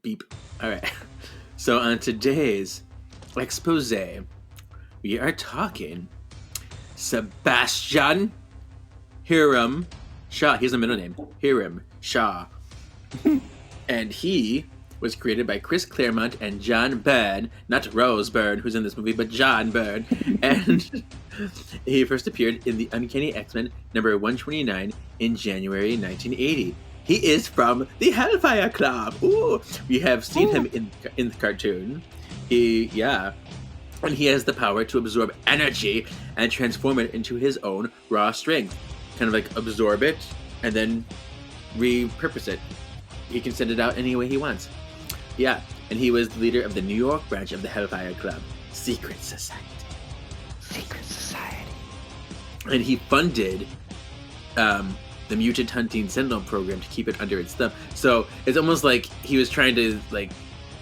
Beep. All right. So on today's expose, we are talking Sebastian Hiram Shaw. Here's the middle name. Hiram Shaw. And he was created by Chris Claremont and John Byrne, not Rose Byrne, who's in this movie, but John Byrne. And he first appeared in the Uncanny X-Men number 129 in January 1980. He is from the Hellfire Club. Ooh, we have seen him in the cartoon. And he has the power to absorb energy and transform it into his own raw strength. Kind of like absorb it and then repurpose it. He can send it out any way he wants. Yeah, and he was the leader of the New York branch of the Hellfire Club, Secret Society. And he funded the mutant hunting Sentinel program to keep it under its thumb. So it's almost like he was trying to, like,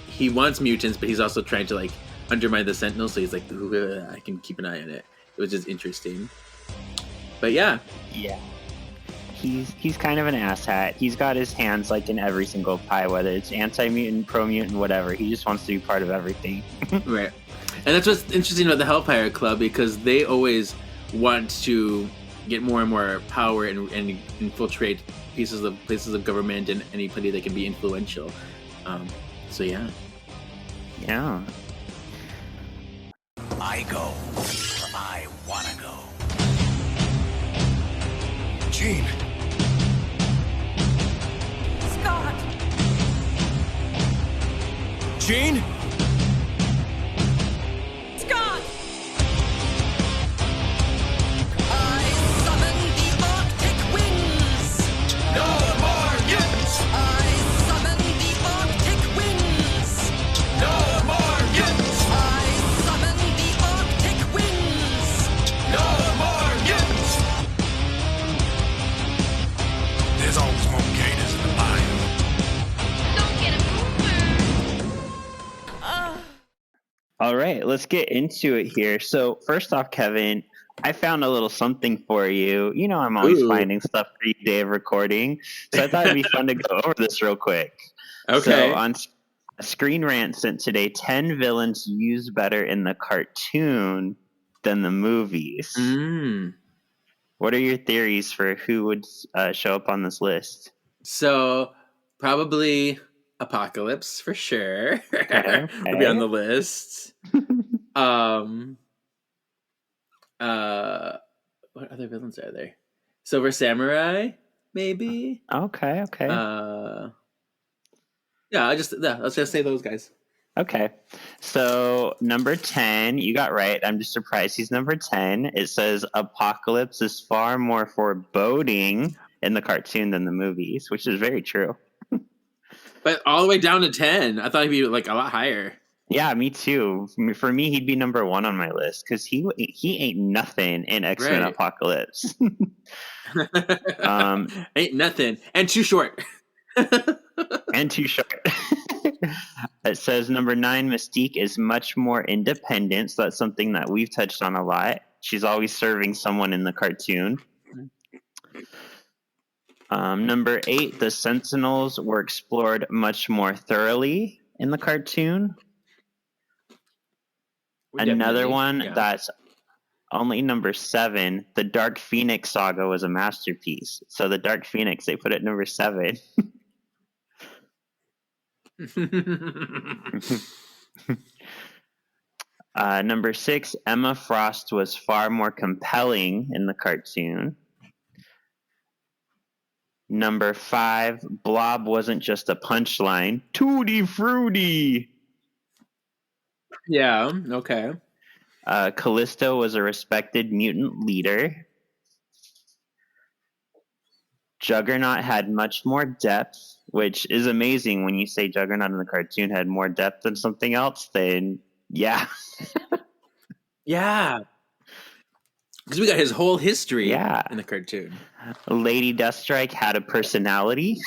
he wants mutants, but he's also trying to, like, undermine the Sentinel. So he's like, I can keep an eye on it. It was just interesting. But yeah. Yeah. He's kind of an asshat. He's got his hands like in every single pie, whether it's anti-mutant, pro-mutant, whatever. He just wants to be part of everything. Right. And that's what's interesting about the Hellfire Club, because they always want to get more and more power and infiltrate places of government and any place that can be influential. So yeah. Yeah. I go where I wanna go. Jean. Scott! Jean? Scott! I summon the Arctic winds! No more mutants! I summon the Arctic winds! No more mutants! I summon the Arctic winds! No more mutants! There's always more gators in the bayou. Don't get a All right, let's get into it here. So first off, Kevin, I found a little something for you. You know, I'm always finding stuff for each day of recording. So I thought it'd be fun to go over this real quick. Okay. So on Screen Rant sent today, 10 villains used better in the cartoon than the movies. What are your theories for who would show up on this list? So probably Apocalypse for sure. Okay. Would be on the list. What other villains are there? Silver Samurai, maybe. Okay. Let's just say those guys. Okay. So number 10, you got right. I'm just surprised he's number 10. It says Apocalypse is far more foreboding in the cartoon than the movies, which is very true. But all the way down to 10. I thought he'd be like a lot higher. Yeah, me too. For me, he'd be number 1 on my list because he ain't nothing in X-Men Right. Apocalypse. Ain't nothing. And too short. And too short. It says number 9, Mystique is much more independent. So that's something that we've touched on a lot. She's always serving someone in the cartoon. Number 8, the Sentinels were explored much more thoroughly in the cartoon. Another one that's only number 7, the Dark Phoenix saga was a masterpiece. So the Dark Phoenix, they put it number 7. Number 6, Emma Frost was far more compelling in the cartoon. Number 5, Blob wasn't just a punchline. Tutti fruity. Yeah, okay. Callisto was a respected mutant leader. Juggernaut had much more depth, which is amazing when you say Juggernaut in the cartoon had more depth than something else. Then, yeah. Yeah. Because we got his whole history Yeah. in the cartoon. Lady Deathstrike had a personality.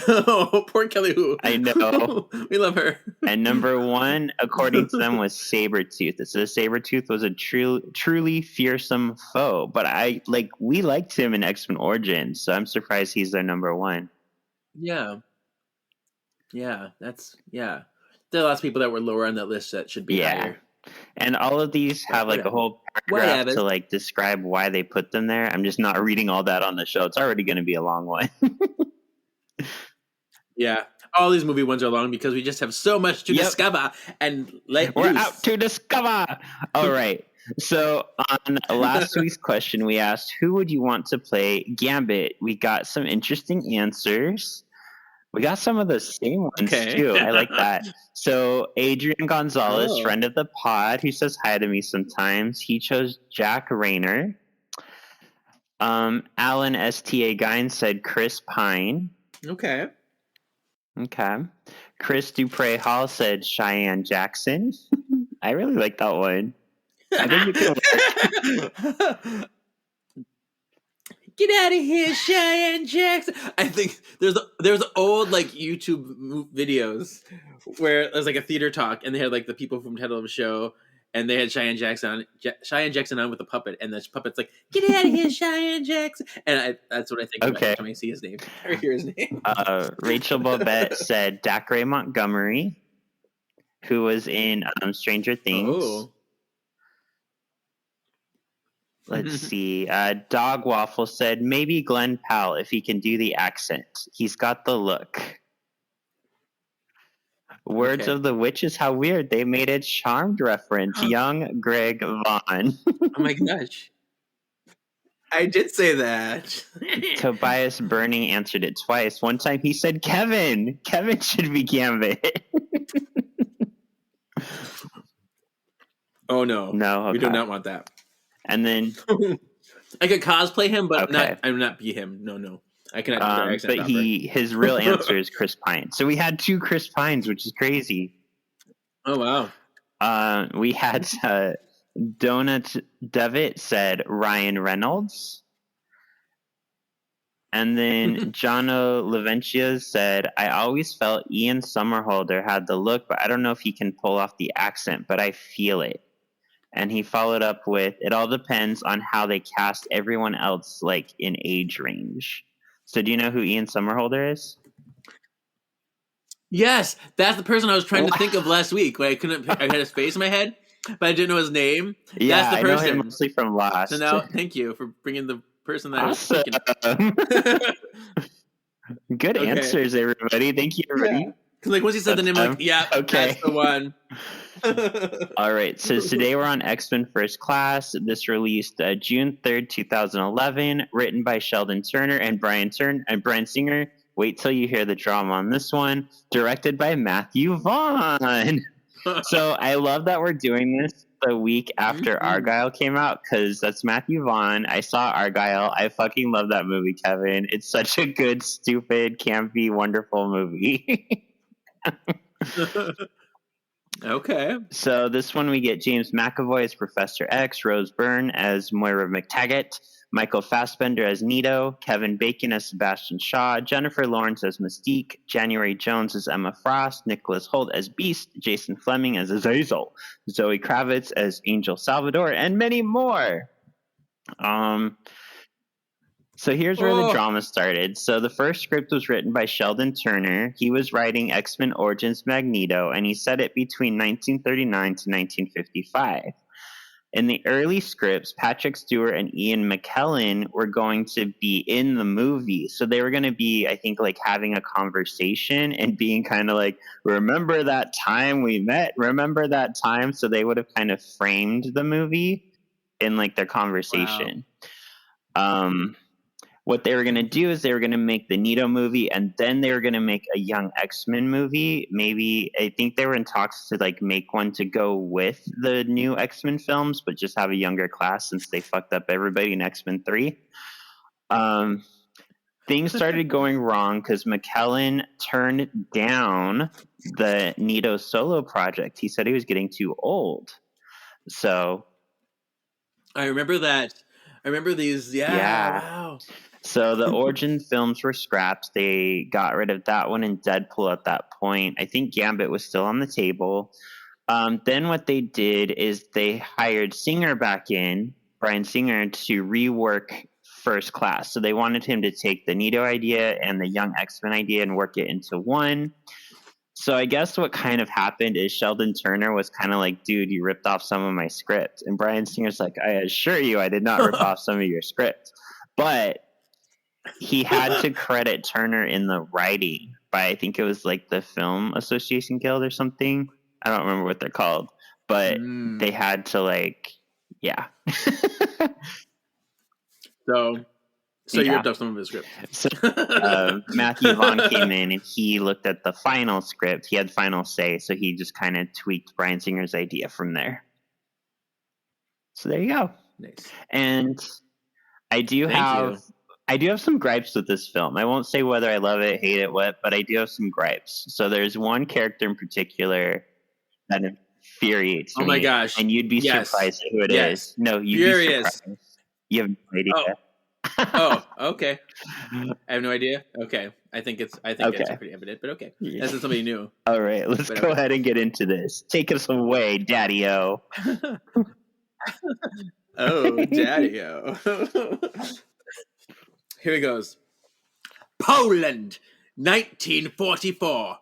Oh, poor Kelly Hu. I know. We love her. And number 1, according to them, was Sabretooth. It says Sabretooth was a truly fearsome foe. But we liked him in X-Men Origins, so I'm surprised he's their number 1. Yeah. Yeah, there are lots of people that were lower on that list that should be higher. And all of these have like a whole paragraph to like describe why they put them there. I'm just not reading all that on the show. It's already going to be a long one. Yeah. All these movie ones are long because we just have so much to discover and We're out to discover. All right. So on last week's question, we asked, who would you want to play Gambit? We got some interesting answers. We got some of the same ones too. I like that. So Adrian Gonzalez, friend of the pod, who says hi to me sometimes, he chose Jack Rayner. Alan S.T.A. Gine said Chris Pine. Okay. Chris Dupre Hall said Cheyenne Jackson. I really like that one. I think it could work. Get out of here, Cheyenne Jackson. I think there's old like YouTube videos where there's like a theater talk and they had like the people from Ted Lasso Show and they had Cheyenne Jackson on with a puppet and the puppet's like, get out of here, Cheyenne Jackson. And that's what I think about every time I see his name or hear his name. Rachel Bobette said Dacre Montgomery, who was in Stranger Things. Oh. Let's see. Dog Waffle said maybe Glenn Powell if he can do the accent. He's got the look. Words of the Witch is how weird. They made a Charmed reference. Young Greg Vaughn. Oh my gosh. I did say that. Tobias Burning answered it twice. One time he said Kevin. Kevin should be Gambit. Oh no. No, we do not want that. And then I could cosplay him, but not be him. No. I cannot do that accent. But his real answer is Chris Pine. So we had 2 Chris Pines, which is crazy. Oh wow. We had Donut Devitt said Ryan Reynolds. And then Jono Leventia said, I always felt Ian Somerhalder had the look, but I don't know if he can pull off the accent, but I feel it. And he followed up with, it all depends on how they cast everyone else, like in age range. So do you know who Ian Somerhalder is? Yes, that's the person I was trying to think of last week. When I had his face in my head, but I didn't know his name. Yeah, that's the person. I know him mostly from Lost. So now, thank you for bringing the person that awesome. I was thinking. Good answers, everybody. Thank you, everybody. Yeah. Like once he said the name, like, yeah, that's the one. All right, so today we're on X-Men First Class. This released June 3rd, 2011, written by Sheldon Turner and Brian Singer. Wait till you hear the drama on this one. Directed by Matthew Vaughn. So I love that we're doing this the week after Argyle came out because that's Matthew Vaughn. I saw Argyle. I fucking love that movie, Kevin. It's such a good, stupid, campy, wonderful movie. Okay. So this one we get James McAvoy as Professor X, Rose Byrne as Moira McTaggart, Michael Fassbender as Nito, Kevin Bacon as Sebastian Shaw, Jennifer Lawrence as Mystique, January Jones as Emma Frost, Nicholas Hoult as Beast, Jason Fleming as Azazel, Zoe Kravitz as Angel Salvador, and many more. So here's where the drama started. So the first script was written by Sheldon Turner. He was writing X-Men Origins Magneto, and he set it between 1939 to 1955. In the early scripts, Patrick Stewart and Ian McKellen were going to be in the movie. So they were going to be, I think, like having a conversation and being kind of like, remember that time we met? Remember that time? So they would have kind of framed the movie in like their conversation. Wow. What they were going to do is they were going to make the Nito movie and then they were going to make a young X-Men movie. Maybe, I think they were in talks to like make one to go with the new X-Men films, but just have a younger class since they fucked up everybody in X-Men 3. Things started going wrong because McKellen turned down the Nito solo project. He said he was getting too old. So I remember that. I remember these. Yeah. Wow. So the origin films were scrapped. They got rid of that one and Deadpool at that point. I think Gambit was still on the table. Then what they did is they hired Singer back in, Bryan Singer, to rework First Class. So they wanted him to take the Nito idea and the Young X-Men idea and work it into one. So I guess what kind of happened is Sheldon Turner was kind of like, dude, you ripped off some of my script. And Bryan Singer's like, I assure you I did not rip off some of your script. But he had to credit Turner in the writing by, I think it was like the Film Association Guild or something. I don't remember what they're called, but they had to yeah. So you ripped off some of his script. So Matthew Vaughn came in and he looked at the final script. He had final say, so he just kind of tweaked Bryan Singer's idea from there. So there you go. Nice. And I do have some gripes with this film. I won't say whether I love it, hate it, what, but I do have some gripes. So there's one character in particular that infuriates me. Oh my gosh. And you'd be surprised at who it is. No, you'd be surprised. You have no idea. Oh, okay. I have no idea. Okay. I think it's pretty evident, but okay. That's somebody new. All right, let's go ahead and get into this. Take us away, Daddy-O. Oh, Daddy-O. Here it goes. Poland, 1944.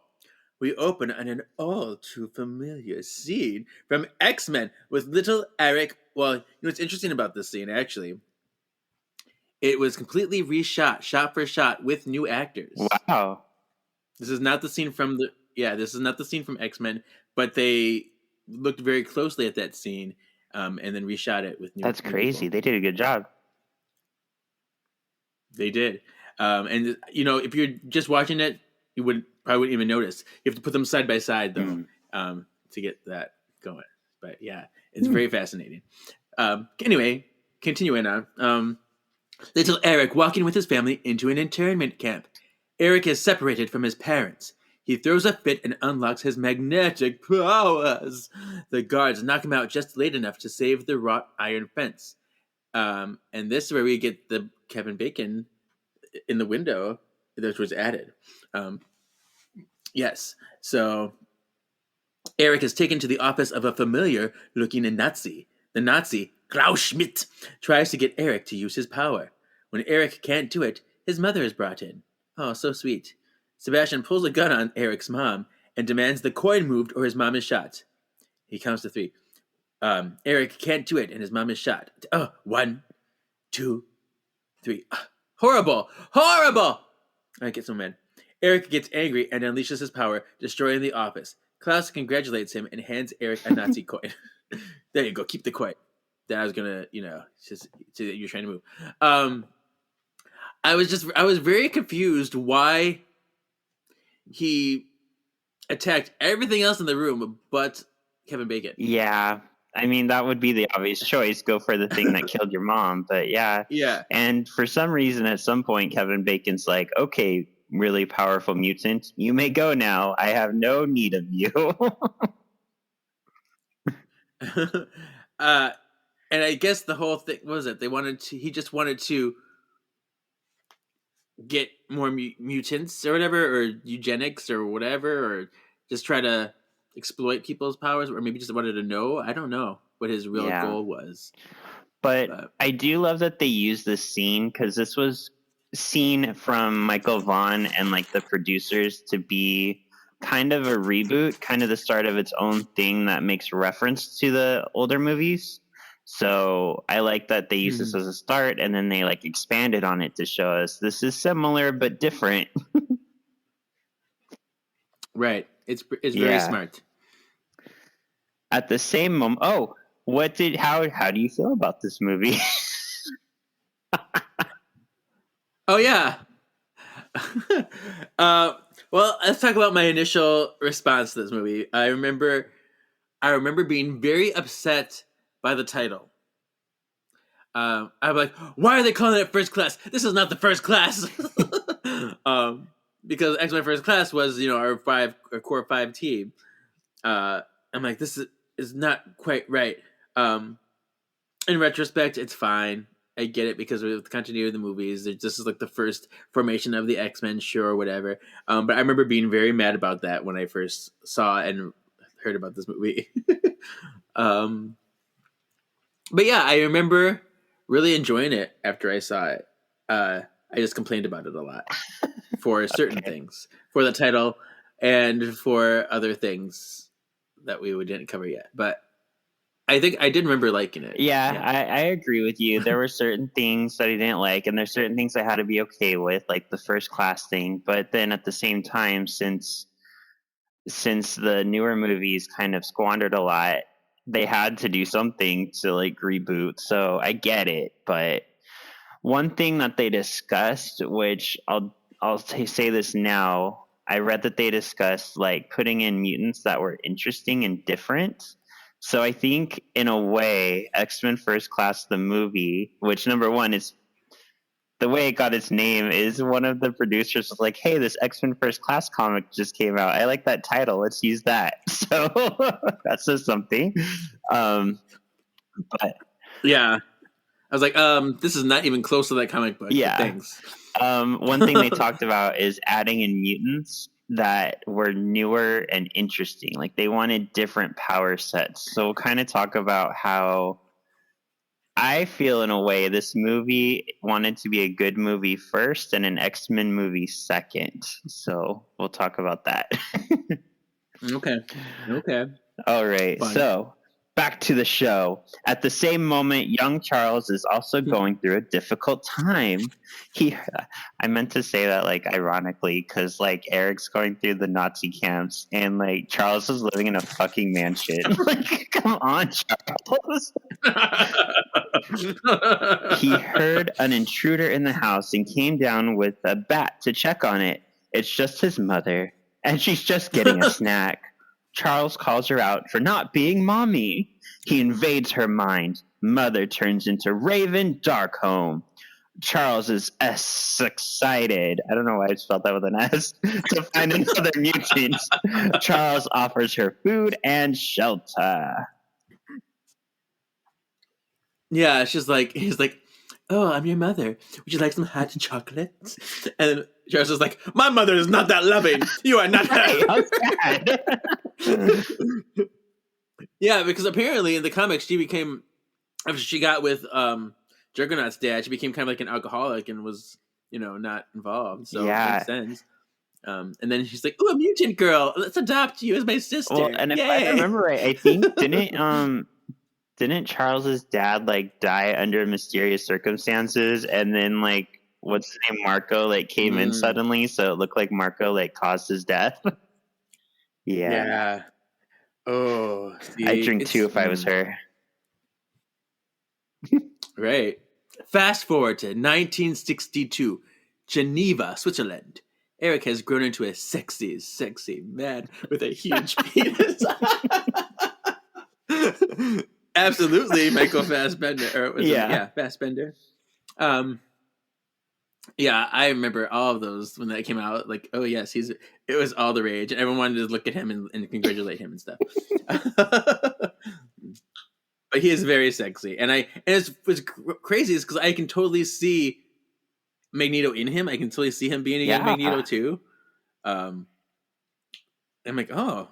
We open on an all too familiar scene from X-Men with little Eric. Well, you know what's interesting about this scene, actually? It was completely reshot, shot for shot, with new actors. Wow. This is not the scene from X-Men, but they looked very closely at that scene and then reshot it with new. That's crazy. They did a good job. They did. And, you know, if you're just watching it, you probably wouldn't even notice. You have to put them side by side, though, to get that going. But, yeah, it's very fascinating. Anyway, continuing on. Little Eric walking with his family into an internment camp. Eric is separated from his parents. He throws a fit and unlocks his magnetic powers. The guards knock him out just late enough to save the wrought iron fence. And this is where we get the Kevin Bacon in the window that was added. Yes. So Eric is taken to the office of a familiar-looking Nazi. The Nazi, Klaus Schmidt, tries to get Eric to use his power. When Eric can't do it, his mother is brought in. Oh, so sweet. Sebastian pulls a gun on Eric's mom and demands the coin moved or his mom is shot. He counts to 3. Eric can't do it and his mom is shot. 1, 2, 3. Horrible! Horrible! I get so mad. Eric gets angry and unleashes his power, destroying the office. Klaus congratulates him and hands Eric a Nazi coin. There you go. Keep the coin. That I was gonna, just say that you're trying to move. I was very confused why he attacked everything else in the room but Kevin Bacon. Yeah. I mean, that would be the obvious choice. Go for the thing that killed your mom. But yeah. Yeah. And for some reason, at some point, Kevin Bacon's like, okay, really powerful mutant, you may go now. I have no need of you. And I guess the whole thing, what was it? He just wanted to get more mutants or whatever, or eugenics or whatever, or just try to exploit people's powers, or maybe just wanted to know. I don't know what his real goal was. But I do love that they used this scene, because this was seen from Michael Vaughn and the producers to be kind of a reboot, kind of the start of its own thing that makes reference to the older movies. So I like that they use this as a start, and then they expanded on it to show us this is similar but different. Right. It's very smart. At the same moment, how do you feel about this movie? Oh yeah. Well, let's talk about my initial response to this movie. I remember being very upset by the title. I'm like, why are they calling it First Class? This is not the First Class. Because X-Men First Class was, our core 5 team. I'm like, this is not quite right. In retrospect, it's fine. I get it because with the continuity of the movies, this is like the first formation of the X-Men, sure, whatever. But I remember being very mad about that when I first saw and heard about this movie. But yeah, I remember really enjoying it after I saw it. I just complained about it a lot for certain things, for the title and for other things that we didn't cover yet. But I think I did remember liking it. Yeah. I agree with you. There were certain things that I didn't like, and there's certain things I had to be okay with, like the first class thing. But then at the same time, since the newer movies kind of squandered a lot, they had to do something to like reboot. So I get it. But one thing that they discussed, which I'll say this now, I read that they discussed like putting in mutants that were interesting and different. So I think in a way, X-Men First Class, the movie, which number one is the way it got its name, is one of the producers was like, hey, this X-Men First Class comic just came out. I like that title. Let's use that. So that says something. But yeah, I was like, this is not even close to that comic book. Yeah. Thanks. One thing they talked about is adding in mutants that were newer and interesting. Like they wanted different power sets. So we'll kind of talk about how I feel in a way this movie wanted to be a good movie first and an X-Men movie second. So we'll talk about that. Okay. All right. Fun. So back to the show. At the same moment, young Charles is also going through a difficult time. I meant to say that like ironically because like Eric's going through the Nazi camps and like Charles is living in a fucking mansion. Like, come on, Charles. He heard an intruder in the house and came down with a bat to check on it. It's just his mother, and she's just getting a snack. Charles calls her out for not being mommy. He invades her mind. Mother turns into Raven Darkholme. Charles is excited. I don't know why I spelled that with an S. To find another mutant. Charles offers her food and shelter. Yeah, he's like, oh, I'm your mother. Would you like some hot chocolate? And Charles is like, my mother is not that loving. You are not that. Yeah, because apparently in the comics she became, after she got with Juggernaut's dad, she became kind of like an alcoholic and was, not involved. So it makes sense. And then she's like, "Oh, a mutant girl! Let's adopt you as my sister." Well, and if I remember right, I think didn't Charles's dad like die under mysterious circumstances, and then like what's his name, Marco, like came in suddenly, so it looked like Marco like caused his death. Yeah. Oh, see, I'd drink too if I was her. Right. Fast forward to 1962, Geneva, Switzerland. Eric has grown into a sexy man with a huge penis. Absolutely, Michael Fassbender. Fassbender. Yeah, I remember all of those when that came out. Like, oh yes, it was all the rage, and everyone wanted to look at him and congratulate him and stuff. But he is very sexy, and what's crazy is because I can totally see Magneto in him. I can totally see him being a young Magneto too. I'm like, oh,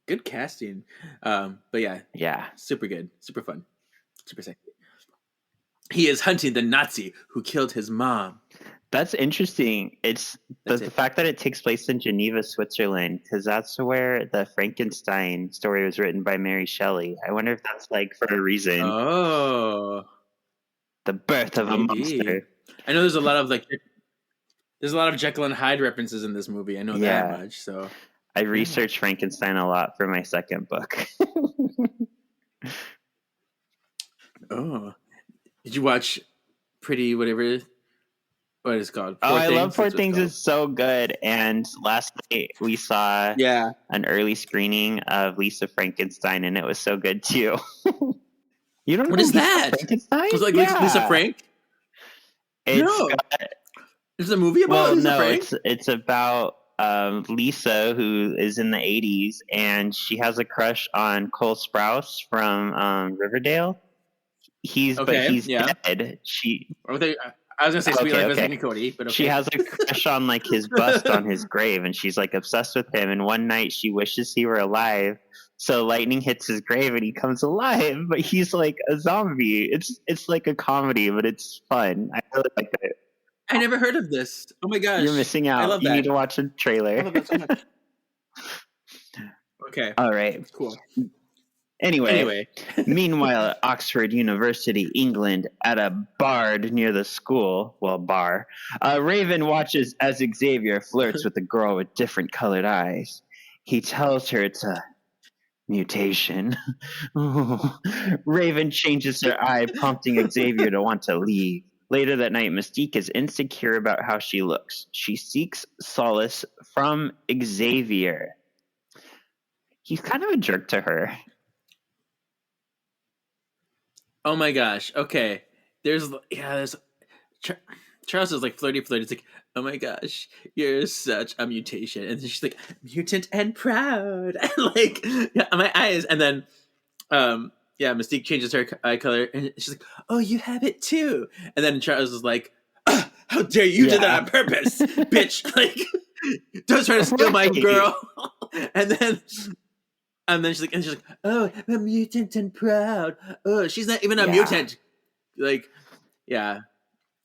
good casting. But yeah, super good, super fun, super sexy. He is hunting the Nazi who killed his mom. That's interesting. It's the fact that it takes place in Geneva, Switzerland, because that's where the Frankenstein story was written by Mary Shelley. I wonder if that's like for a reason. Oh, the birth of a monster. I know there's a lot of Jekyll and Hyde references in this movie. I know that much. So I researched Frankenstein a lot for my second book. Oh, did you watch Pretty whatever? What is it called? I love Poor Things. It's so good. And last night we saw an early screening of Lisa Frankenstein, and it was so good too. You don't know what is Lisa that? Frankenstein? Was it like Lisa Frank? It's a movie about Lisa Frank? It's about Lisa, who is in the 80s, and she has a crush on Cole Sprouse from Riverdale. he's dead. I was gonna say Sweet Life of Zack and Cody, but okay. She has a crush on like his bust on his grave, and she's like obsessed with him. And one night she wishes he were alive, so lightning hits his grave and he comes alive, but he's like a zombie. It's like a comedy, but it's fun. I really like it. I never heard of this. Oh my gosh, you're missing out. I love that. You need to watch a trailer. I love that so much. Okay, all right, that's cool. Anyway. Meanwhile, at Oxford University, England, at a bard near the school, Raven watches as Xavier flirts with a girl with different colored eyes. He tells her it's a mutation. Raven changes her eye, prompting Xavier to want to leave. Later that night, Mystique is insecure about how she looks. She seeks solace from Xavier. He's kind of a jerk to her. Oh my gosh. Okay. There's Charles is like flirty. It's like, oh my gosh, you're such a mutation. And then she's like, mutant and proud. And like, yeah, my eyes. And then, Mystique changes her eye color and she's like, oh, you have it too. And then Charles is like, how dare you do that on purpose, bitch. Like, don't try to steal my girl. And then she's like, oh, I'm a mutant and proud. Oh, she's not even a mutant. Like, yeah,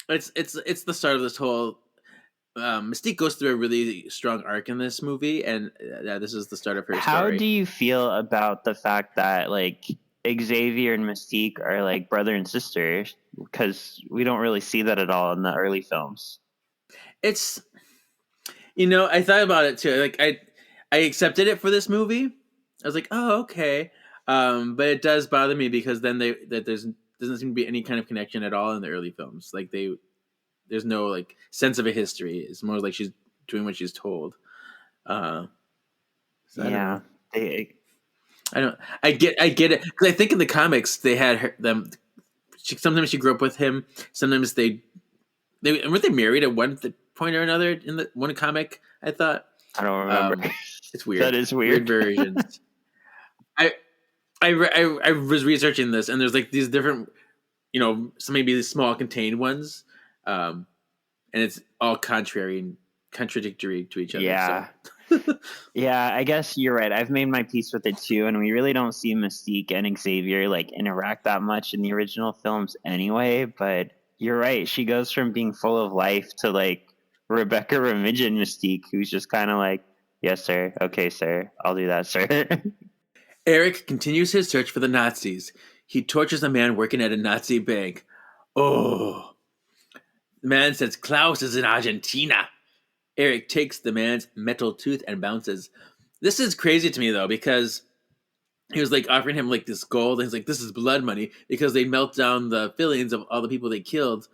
it's the start of this whole. Mystique goes through a really strong arc in this movie, and this is the start of her story. How do you feel about the fact that like Xavier and Mystique are like brother and sister? Because we don't really see that at all in the early films. It's, I thought about it too. Like I accepted it for this movie. I was like, oh, okay. But it does bother me because then doesn't seem to be any kind of connection at all in the early films. Like there's no like sense of a history. It's more like she's doing what she's told. I get it. Because I think in the comics they had sometimes she grew up with him. Sometimes they weren't they married at one point or another in the one comic. I thought. I don't remember. It's weird. That is weird. Weird versions. I was researching this, and there's like these different, some maybe these small contained ones, and it's all contrary and contradictory to each other. Yeah. So. Yeah, I guess you're right. I've made my peace with it too, and we really don't see Mystique and Xavier like interact that much in the original films anyway. But you're right. She goes from being full of life to like Rebecca Remigian Mystique, who's just kind of like, yes, sir. Okay, sir. I'll do that, sir. Eric continues his search for the Nazis. He tortures a man working at a Nazi bank. Oh. The man says Klaus is in Argentina. Eric takes the man's metal tooth and bounces. This is crazy to me, though, because he was like offering him like this gold. And he's like, this is blood money because they melt down the fillings of all the people they killed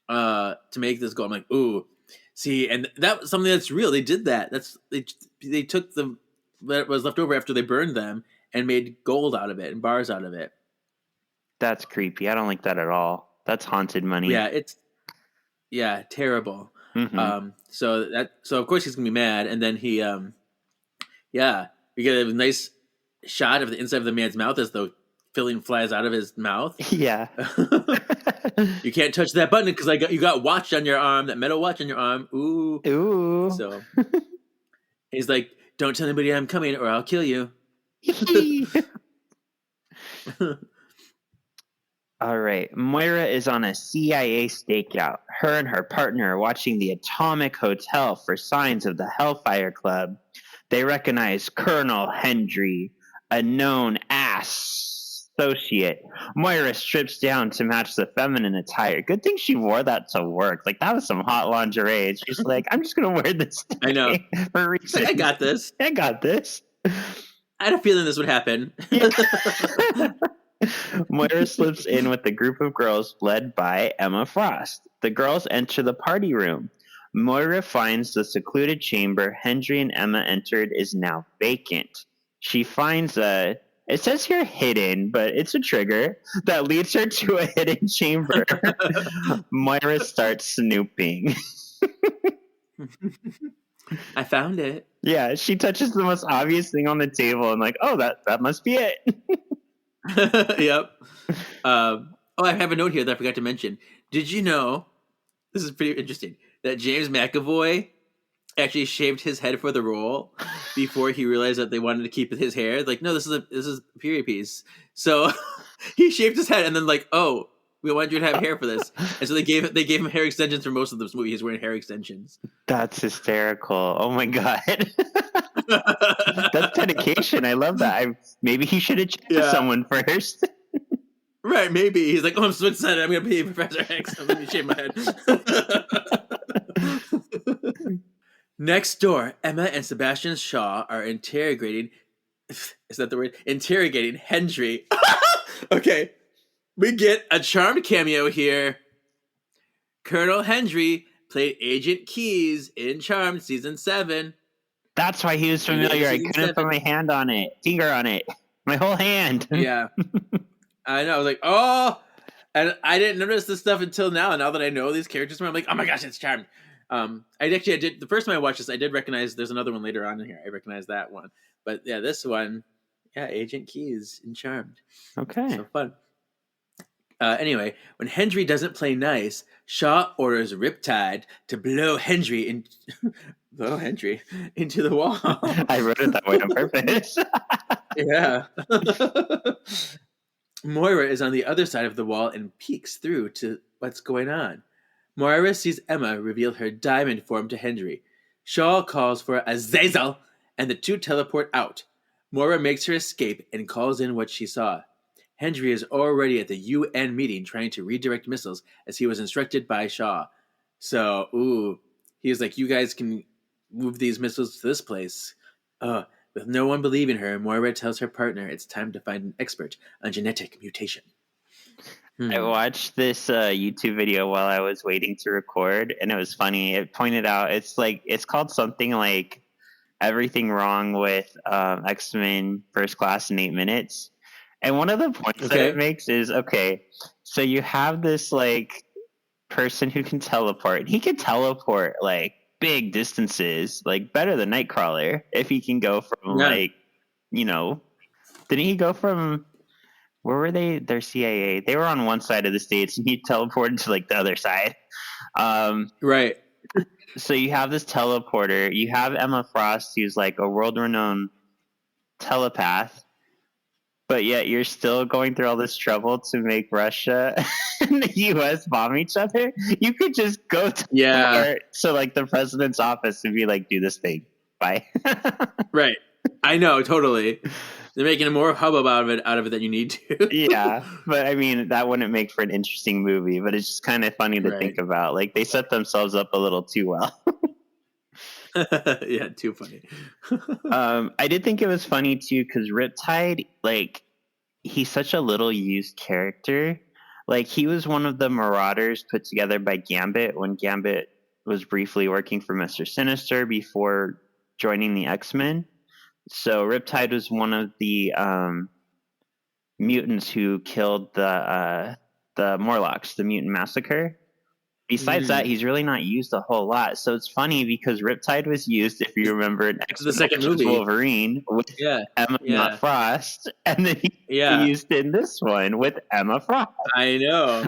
to make this gold. I'm like, ooh. See, and that was something that's real. They did that. They took what was left over after they burned them and made gold out of it and bars out of it. That's creepy. I don't like that at all. That's haunted money. Yeah, terrible. Mm-hmm. So of course he's gonna be mad, and then he, we get a nice shot of the inside of the man's mouth as the filling flies out of his mouth. Yeah. You can't touch that button because you got watch on your arm, that metal watch on your arm. Ooh. So he's like, don't tell anybody I'm coming or I'll kill you. All right. Moira is on a CIA stakeout. Her and her partner are watching the Atomic Hotel for signs of the Hellfire Club. They recognize Colonel Hendry, a known associate. Moira strips down to match the feminine attire. Good thing she wore that to work. Like, that was some hot lingerie. She's like, I'm just going to wear this today. I know. For reasons. I got this. I got this. I had a feeling this would happen. Moira slips in with a group of girls led by Emma Frost. The girls enter the party room. Moira finds the secluded chamber Hendry and Emma entered is now vacant. She finds it says here hidden, but it's a trigger that leads her to a hidden chamber. Moira starts snooping. I found it. Yeah, she touches the most obvious thing on the table and like, oh, that must be it. Yep. I have a note here that I forgot to mention. Did you know, this is pretty interesting, that James McAvoy actually shaved his head for the role before he realized that they wanted to keep his hair? Like, no, this is a period piece. So he shaved his head and then like, oh, we want you to have hair for this. And so they gave him hair extensions for most of this movie. He's wearing hair extensions. That's hysterical. Oh my god. That's dedication. I love that. Maybe he should have checked with someone first. Right, maybe. He's like, oh, I'm so excited. I'm going to be Professor X. I'm going to shave my head. Next door, Emma and Sebastian Shaw are interrogating... Is that the word? Interrogating Hendry. Okay. We get a Charmed cameo here. Colonel Hendry played Agent Keys in Charmed Season 7. That's why he was familiar. I couldn't put my finger on it. My whole hand. Yeah. I know. I was like, oh, and I didn't notice this stuff until now. Now that I know these characters, I'm like, oh my gosh, it's Charmed. I did the first time I watched this. I did recognize there's another one later on in here. I recognize that one, but yeah, this one, Agent Keys in Charmed. Okay, so fun. Anyway, when Hendry doesn't play nice, Shaw orders Riptide to blow Hendry into the wall. I wrote it that way on purpose. Yeah. Moira is on the other side of the wall and peeks through to what's going on. Moira sees Emma reveal her diamond form to Hendry. Shaw calls for Azazel, and the two teleport out. Moira makes her escape and calls in what she saw. Hendry is already at the UN meeting trying to redirect missiles as he was instructed by Shaw. So, he was like, you guys can move these missiles to this place. With no one believing her, Moira tells her partner it's time to find an expert on genetic mutation. I watched this YouTube video while I was waiting to record, and it was funny. It pointed out it's called something like Everything Wrong with X-Men First Class in 8 Minutes. And one of the points that it makes is, so you have this like person who can teleport. He can teleport like big distances, like better than Nightcrawler. If he can go from didn't he go from, where were they? They're CIA. They were on one side of the states, and he teleported to like the other side. Right. So you have this teleporter. You have Emma Frost, who's like a world-renowned telepath. But yet you're still going through all this trouble to make Russia and the U.S. bomb each other. You could just go to like the president's office and be like, do this thing. Bye. Right. I know, totally. They're making more hubbub out of it than you need to. Yeah. But I mean, that wouldn't make for an interesting movie, but it's just kind of funny to think about. Like, they set themselves up a little too well. Yeah, too funny. I did think it was funny too, because Riptide, like, he's such a little used character. Like, he was one of the Marauders put together by Gambit when Gambit was briefly working for Mr. Sinister before joining the X-Men. So Riptide was one of the mutants who killed the Morlocks, the mutant massacre. Besides that, he's really not used a whole lot. So it's funny because Riptide was used, if you remember, in the second movie, Wolverine with Emma Frost, and then he used in this one with Emma Frost. I know.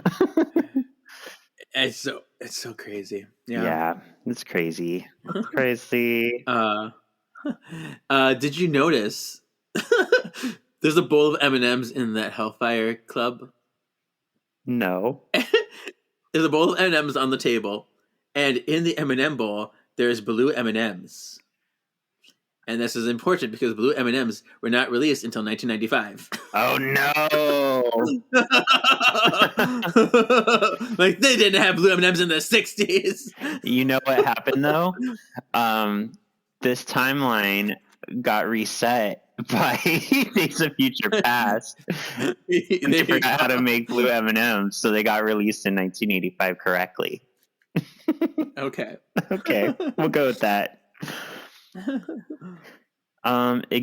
It's so crazy. Yeah, it's crazy. It's crazy. Did you notice there's a bowl of M&Ms in that Hellfire Club? No. There's a bowl of M&Ms on the table, and in the M&M bowl, there's blue M&Ms. And this is important because blue M&Ms were not released until 1995. Oh, no! Like, they didn't have blue M&Ms in the 60s. You know what happened, though? This timeline got reset by Days of Future Past. They forgot how to make blue M&Ms, so they got released in 1985 correctly. Okay, we'll go with that.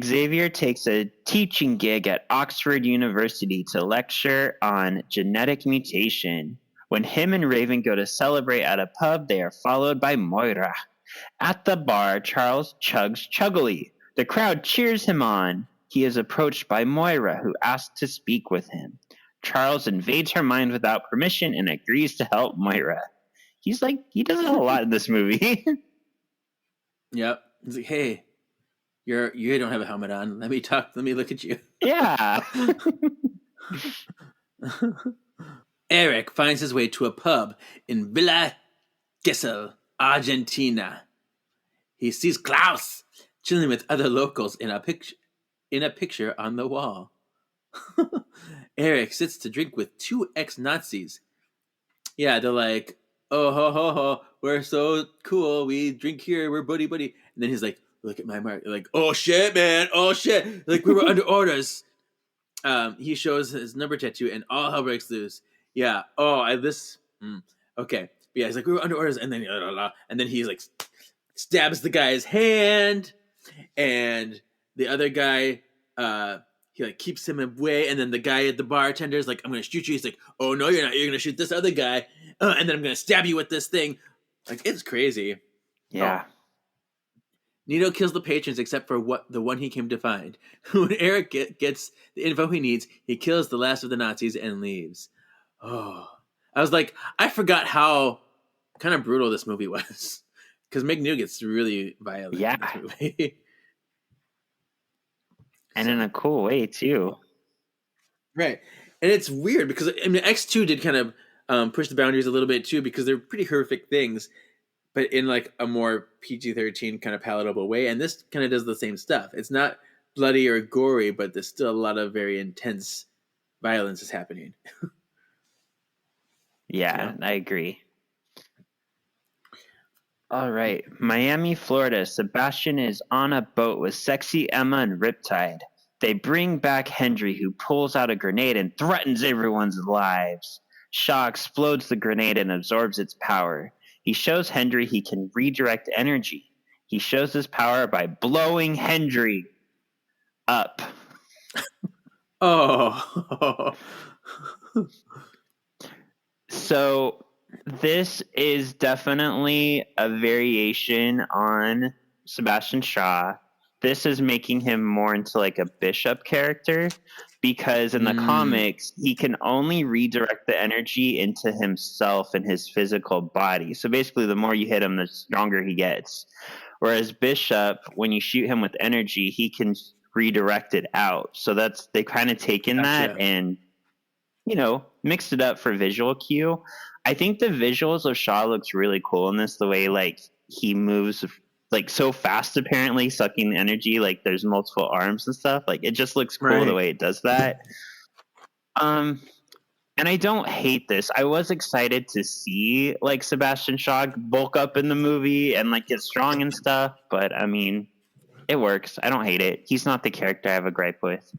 Xavier takes a teaching gig at Oxford University to lecture on genetic mutation. When him and Raven go to celebrate at a pub, they are followed by Moira. At the bar, Charles chugs chuggily. The crowd cheers him on. He is approached by Moira, who asks to speak with him. Charles invades her mind without permission and agrees to help Moira. He does a lot in this movie. Yep. He's like, hey, you don't have a helmet on. Let me look at you. Yeah. Eric finds his way to a pub in Villa Gesell, Argentina. He sees Klaus chilling with other locals in a picture on the wall. Eric sits to drink with two ex-Nazis. Yeah, they're like, oh, ho, ho, ho, we're so cool. We drink here. We're buddy. And then he's like, look at my mark. They're like, oh, shit, man. Oh, shit. Like, we were under orders. He shows his number tattoo, and all hell breaks loose. Yeah. Oh, okay. But yeah, he's like, we were under orders, and then he's like, stabs the guy's hand, and the other guy, he like keeps him away, and then the guy at the bartender is like, I'm gonna shoot you. He's like, oh no, you're not. You're gonna shoot this other guy, and then I'm gonna stab you with this thing. Like, it's crazy. Yeah. Oh. Nito kills the patrons except for the one he came to find. When Eric gets the info he needs, he kills the last of the Nazis and leaves. Oh, I was like, I forgot how kind of brutal this movie was, because McNeil gets really violent. Yeah. In this movie. And in a cool way too. Right. And it's weird because X2 did kind of push the boundaries a little bit too, because they're pretty horrific things, but in like a more PG-13 kind of palatable way. And this kind of does the same stuff. It's not bloody or gory, but there's still a lot of very intense violence is happening. Yeah, I agree. All right. Miami, Florida. Sebastian is on a boat with sexy Emma and Riptide. They bring back Hendry, who pulls out a grenade and threatens everyone's lives. Shaw explodes the grenade and absorbs its power. He shows Hendry he can redirect energy. He shows his power by blowing Hendry up. Oh. So this is definitely a variation on Sebastian Shaw. This is making him more into like a Bishop character, because in the comics, he can only redirect the energy into himself and his physical body. So basically, the more you hit him, the stronger he gets. Whereas Bishop, when you shoot him with energy, he can redirect it out. So they've kind of taken that and, mixed it up for visual cue. I think the visuals of Shaw looks really cool in this, the way like he moves like so fast, apparently sucking the energy, like there's multiple arms and stuff. Like, it just looks cool the way it does that. And I don't hate this. I was excited to see like Sebastian Shaw bulk up in the movie and like get strong and stuff, but I mean, it works. I don't hate it. He's not the character I have a gripe with.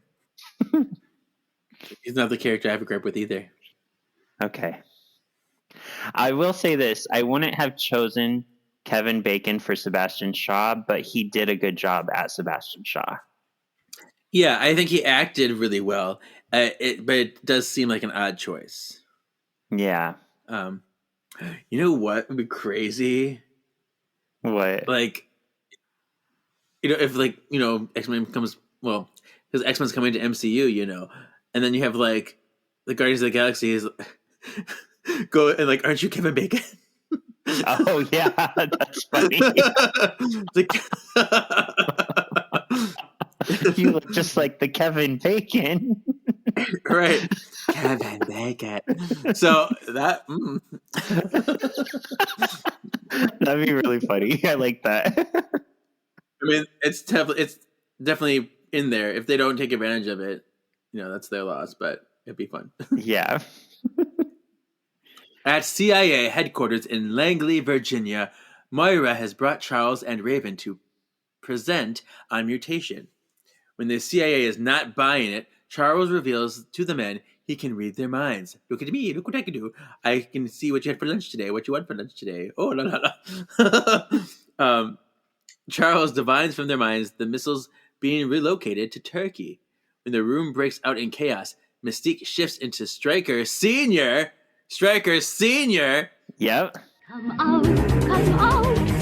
He's not the character I have a gripe with either. Okay. I will say this. I wouldn't have chosen Kevin Bacon for Sebastian Shaw, but he did a good job as Sebastian Shaw. Yeah, I think he acted really well, but it does seem like an odd choice. Yeah. You know what would be crazy? What? Like, if like, X-Men comes, well, because X-Men's coming to MCU, and then you have like the Guardians of the Galaxy is go and like, aren't you Kevin Bacon? Oh yeah, that's funny. You look just like the Kevin Bacon. Right. Kevin Bacon. So that that'd be really funny. I like that. I mean, it's definitely in there. If they don't take advantage of it, that's their loss, but it'd be fun. Yeah. At CIA headquarters in Langley, Virginia, Moira has brought Charles and Raven to present on mutation. When the CIA is not buying it, Charles reveals to the men he can read their minds. Look at me, look what I can do. I can see what you had for lunch today, what you want for lunch today. Oh, la la la. Charles divines from their minds the missiles being relocated to Turkey. When the room breaks out in chaos, Mystique shifts into Stryker Sr. Yep. Come out,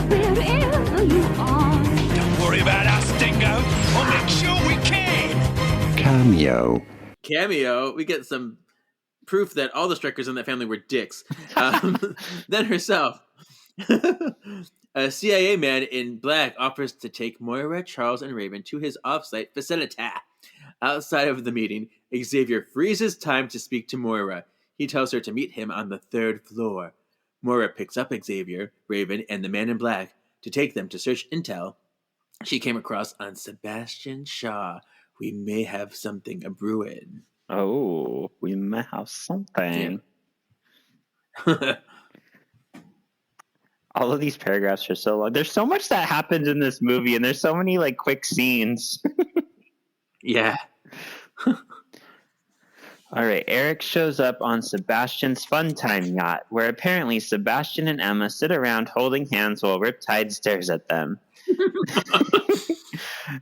wherever you are. Don't worry about us, Dingo. We'll make sure we can. Cameo. We get some proof that all the strikers in that family were dicks. Then herself. A CIA man in black offers to take Moira, Charles, and Raven to his off-site facility. Outside of the meeting, Xavier freezes time to speak to Moira. He tells her to meet him on the 3rd floor. Moira picks up Xavier, Raven, and the man in black to take them to search intel she came across on Sebastian Shaw. We may have something a-brewing. Oh, we may have something. Yeah. All of these paragraphs are so long. There's so much that happens in this movie, and there's so many like quick scenes. Yeah. All right, Eric shows up on Sebastian's fun time yacht, where apparently Sebastian and Emma sit around holding hands while Riptide stares at them.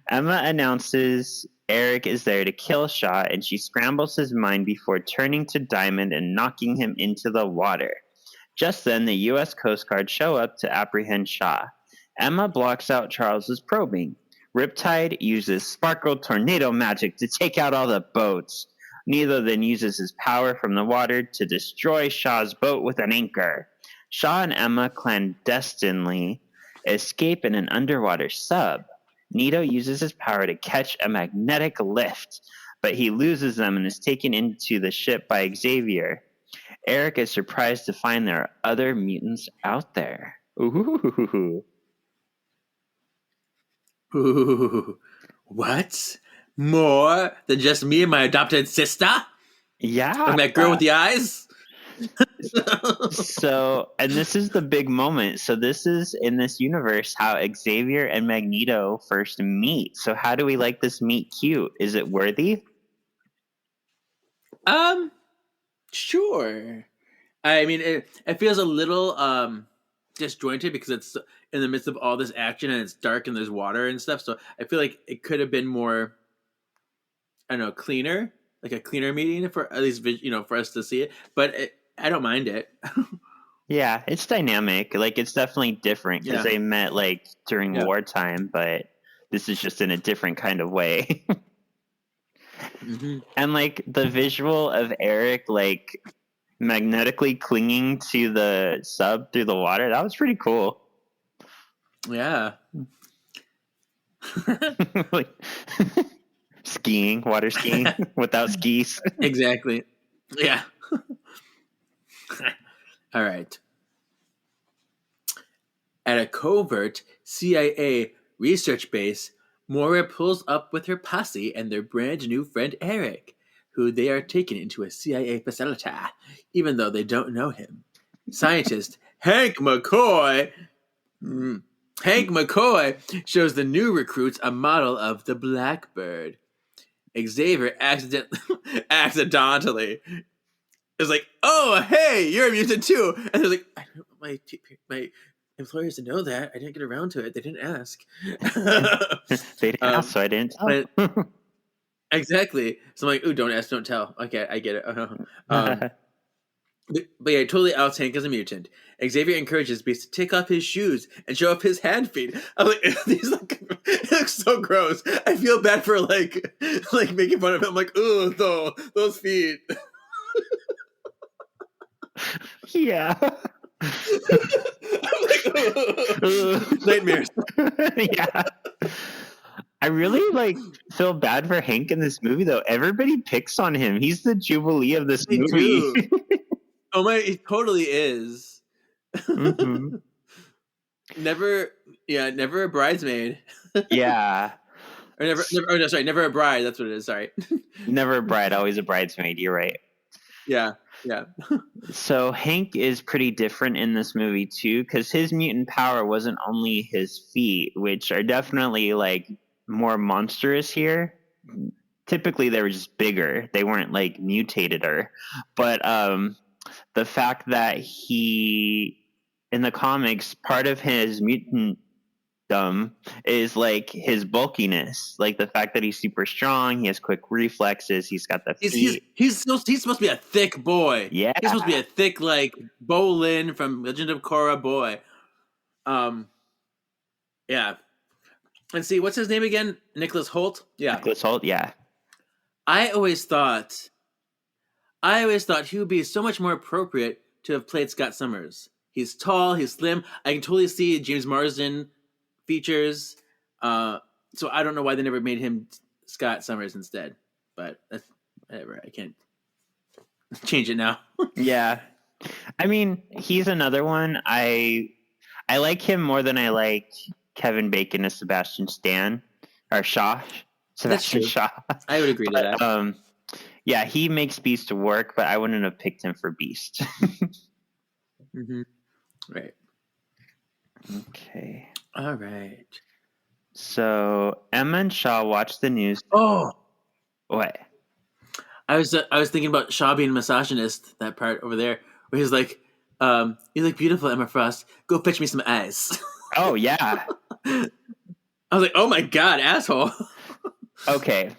Emma announces Eric is there to kill Shaw, and she scrambles his mind before turning to Diamond and knocking him into the water. Just then, the U.S. Coast Guard show up to apprehend Shaw. Emma blocks out Charles's probing. Riptide uses sparkle tornado magic to take out all the boats. Nilo then uses his power from the water to destroy Shaw's boat with an anchor. Shaw and Emma clandestinely escape in an underwater sub. Nito uses his power to catch a magnetic lift, but he loses them and is taken into the ship by Xavier. Eric is surprised to find there are other mutants out there. Ooh. Ooh. What? More than just me and my adopted sister? Yeah. Like that girl with the eyes? So, and this is the big moment. So this is, in this universe, how Xavier and Magneto first meet. So how do we like this meet cute? Is it worthy? Sure. I mean, it feels a little disjointed because it's in the midst of all this action and it's dark and there's water and stuff. So I feel like it could have been more, I don't know, cleaner, like a cleaner meeting for at least, for us to see it. But I don't mind it. Yeah, it's dynamic. Like, it's definitely different because Yeah. they met like during wartime, but this is just in a different kind of way. Mm-hmm. And like the visual of Eric like magnetically clinging to the sub through the water, that was pretty cool. Yeah. Like skiing, water skiing without skis. Exactly. Yeah. All right. At a covert CIA research base, Moira pulls up with her posse and their brand new friend Eric, who they are taken into a CIA facility, even though they don't know him. Scientist Hank McCoy shows the new recruits a model of the Blackbird. Xavier accidentally is like, "Oh, hey, you're a mutant too," and they're like, "I don't want my employers to know that. I didn't get around to it. They didn't ask." They didn't ask, so I didn't tell. But, exactly. So I'm like, "Ooh, don't ask, don't tell." Okay, I get it. But yeah, totally outs Hank as a mutant. Xavier encourages Beast to take off his shoes and show off his hand feet. I'm like, these look so gross. I feel bad for like making fun of him. I'm like, ooh, those feet. Yeah. I'm like, nightmares. Yeah. I really like feel bad for Hank in this movie though. Everybody picks on him. He's the Jubilee of this movie. Oh my, he totally is. Mm-hmm. Never a bridesmaid. Yeah. Never a bride. That's what it is. Sorry. Never a bride, always a bridesmaid. You're right. Yeah. So Hank is pretty different in this movie too, because his mutant power wasn't only his feet, which are definitely like more monstrous here. Typically they were just bigger. They weren't like mutated but the fact that he in the comics, part of his mutant is like his bulkiness, like the fact that he's super strong, he has quick reflexes, he's got the feet. He's supposed to be a thick boy. Yeah, he's supposed to be a thick like Bolin from Legend of Korra boy. Yeah. And see, what's his name again? Nicholas Hoult. Yeah, Nicholas Hoult. Yeah, I always thought I always thought he would be so much more appropriate to have played Scott Summers. He's tall, he's slim. I can totally see James Marsden features. So I don't know why they never made him Scott Summers instead. But that's whatever. I can't change it now. Yeah. I mean, he's another one. I like him more than I like Kevin Bacon as Sebastian Stan or Shaw. Sebastian true. Shaw. I would agree to that. Yeah, he makes Beast work, but I wouldn't have picked him for Beast. Mm-hmm. Right. Okay. All right. So Emma and Shaw watch the news. Oh, What? I was thinking about Shaw being a misogynist. That part over there, where he's like, "You look beautiful, Emma Frost. Go fetch me some ice." Oh yeah. I was like, "Oh my god, asshole!" Okay.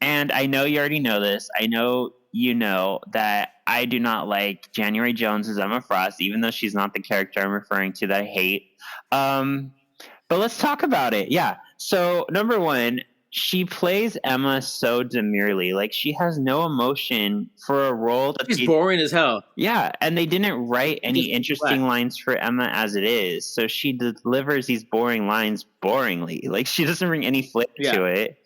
And I know you already know this. I know you know that I do not like January Jones as Emma Frost, even though she's not the character I'm referring to that I hate. But let's talk about it. Yeah. So number one, she plays Emma so demurely. Like she has no emotion for a role that She's boring as hell. Yeah, and they didn't write any interesting flat. lines for Emma as it is. So she delivers these boring lines boringly. Like she doesn't bring any flair to it.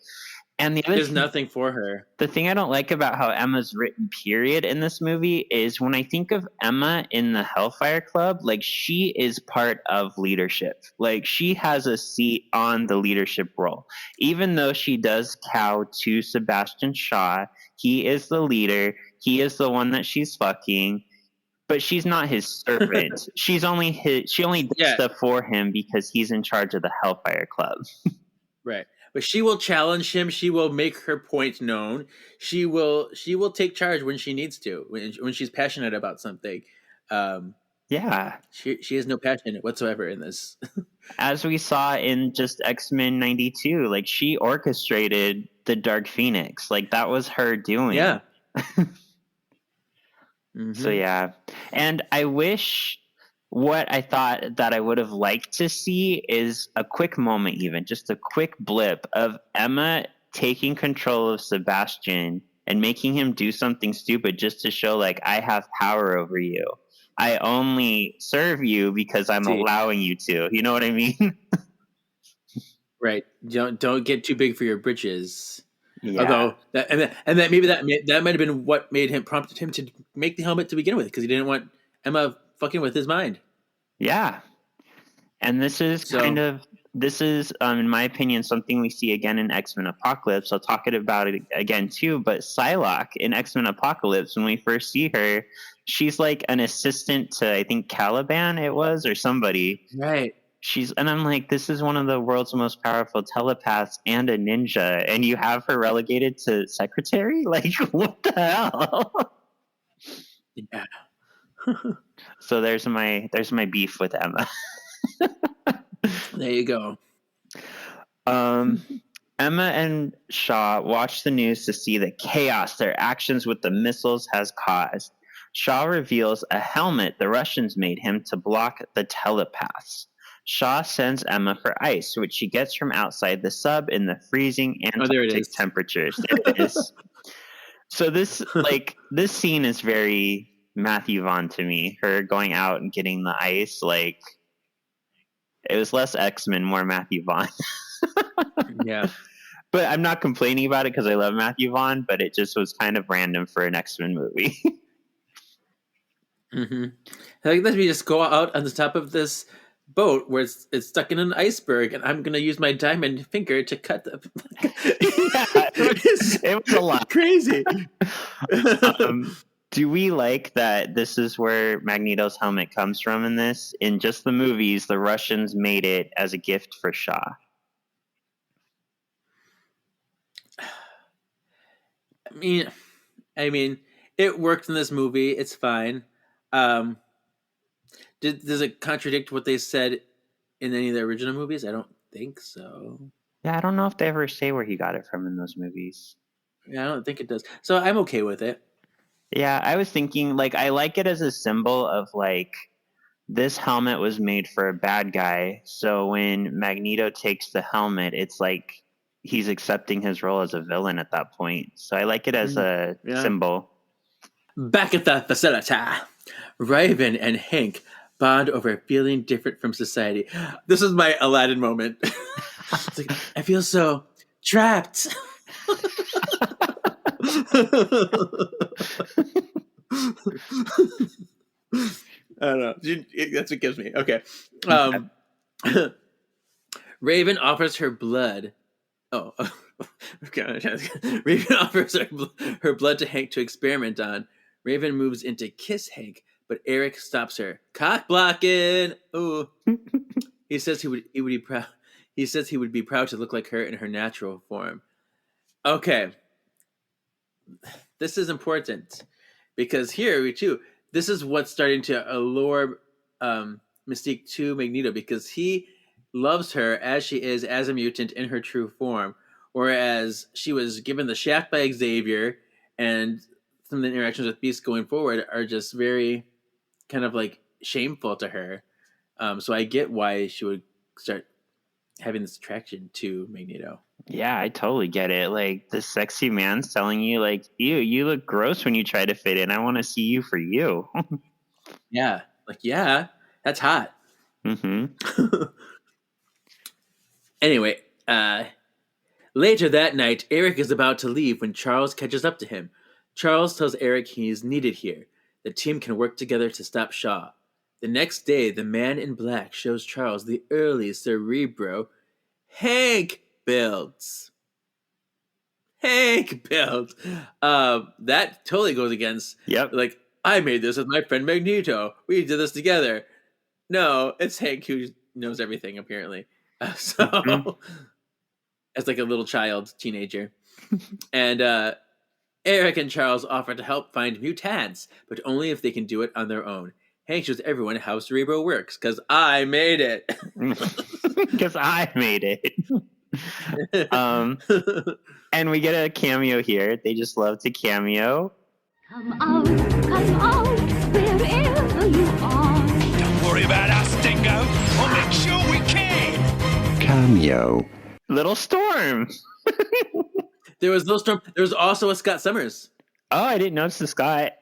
And There's nothing for her. The thing I don't like about how Emma's written, period, in this movie is when I think of Emma in the Hellfire Club, like she is part of leadership. Like she has a seat on the leadership role. Even though she does cow to Sebastian Shaw, he is the leader. He is the one that she's fucking. But she's not his servant. She only does stuff for him because he's in charge of the Hellfire Club. Right. But she will challenge him. She will make her point known. She will take charge when she needs to. When she's passionate about something. Yeah. She has no passion whatsoever in this. As we saw in just X-Men 92, like she orchestrated the Dark Phoenix. Like that was her doing. Yeah. Mm-hmm. So yeah. And I wish what I thought that I would have liked to see is a quick moment, even just a quick blip of Emma taking control of Sebastian and making him do something stupid just to show like I have power over you. I only serve you because I'm allowing you to. You know what I mean? Right. Don't get too big for your britches. Yeah. Although that maybe that might have been what prompted him to make the helmet to begin with, because he didn't want Emma fucking with his mind. Yeah. And this is in my opinion, something we see again in X-Men Apocalypse. I'll talk about it again too, but Psylocke in X-Men Apocalypse, when we first see her, she's like an assistant to, I think, Caliban it was, or somebody. Right. And I'm like, this is one of the world's most powerful telepaths and a ninja, and you have her relegated to secretary? Like, what the hell? Yeah. So there's my beef with Emma. There you go. Emma and Shaw watch the news to see the chaos their actions with the missiles has caused. Shaw reveals a helmet the Russians made him to block the telepaths. Shaw sends Emma for ice, which she gets from outside the sub in the freezing Antarctic temperatures. There it is. So this scene is very Matthew Vaughn to me. Her going out and getting the ice, like it was less X-Men, more Matthew Vaughn. Yeah. But I'm not complaining about it because I love Matthew Vaughn, but it just was kind of random for an X-Men movie. Mm-hmm. Like, let me just go out on the top of this boat where it's stuck in an iceberg, and I'm gonna use my diamond finger to cut the. It was a lot. Crazy. Do we like that this is where Magneto's helmet comes from in this? In just the movies, the Russians made it as a gift for Shaw. I mean, it worked in this movie. It's fine. Does it contradict what they said in any of the original movies? I don't think so. Yeah, I don't know if they ever say where he got it from in those movies. Yeah, I don't think it does. So I'm okay with it. Yeah, I was thinking, like, I like it as a symbol of, like, this helmet was made for a bad guy. So when Magneto takes the helmet, it's like he's accepting his role as a villain at that point. So I like it as a symbol. Back at the facility, Raven and Hank bond over feeling different from society. This is my Aladdin moment. It's like, I feel so trapped. I don't know. That's what gives me. Okay. Raven offers her blood. Oh. Raven offers her blood to Hank to experiment on. Raven moves in to kiss Hank, but Eric stops her. Cock blocking. Ooh. He says he would be proud. He says he would be proud to look like her in her natural form. Okay. This is important because here too, this is what's starting to allure Mystique to Magneto, because he loves her as she is, as a mutant in her true form, whereas she was given the shaft by Xavier, and some of the interactions with Beast going forward are just very kind of like shameful to her. So I get why she would start having this attraction to Magneto. Yeah, I totally get it. Like, the sexy man's telling you, like, ew, you look gross when you try to fit in. I want to see you for you. Yeah. Like, yeah, that's hot. Mm-hmm. Anyway, later that night, Eric is about to leave when Charles catches up to him. Charles tells Eric he is needed here. The team can work together to stop Shaw. The next day, the man in black shows Charles the early Cerebro Hank builds. That totally goes against, Yep. like, I made this with my friend Magneto. We did this together. No, it's Hank who knows everything, apparently. As like a little child, teenager. And Eric and Charles offer to help find mutants, but only if they can do it on their own. Hank shows everyone how Cerebro works, because I made it. Because I made it. And we get a cameo here. They just love to cameo. Come out, wherever you are. Don't worry about us, Dingo. We'll make sure we can. Cameo. Little Storm. There was no Storm. There was also a Scott Summers. Oh, I didn't notice the Scott.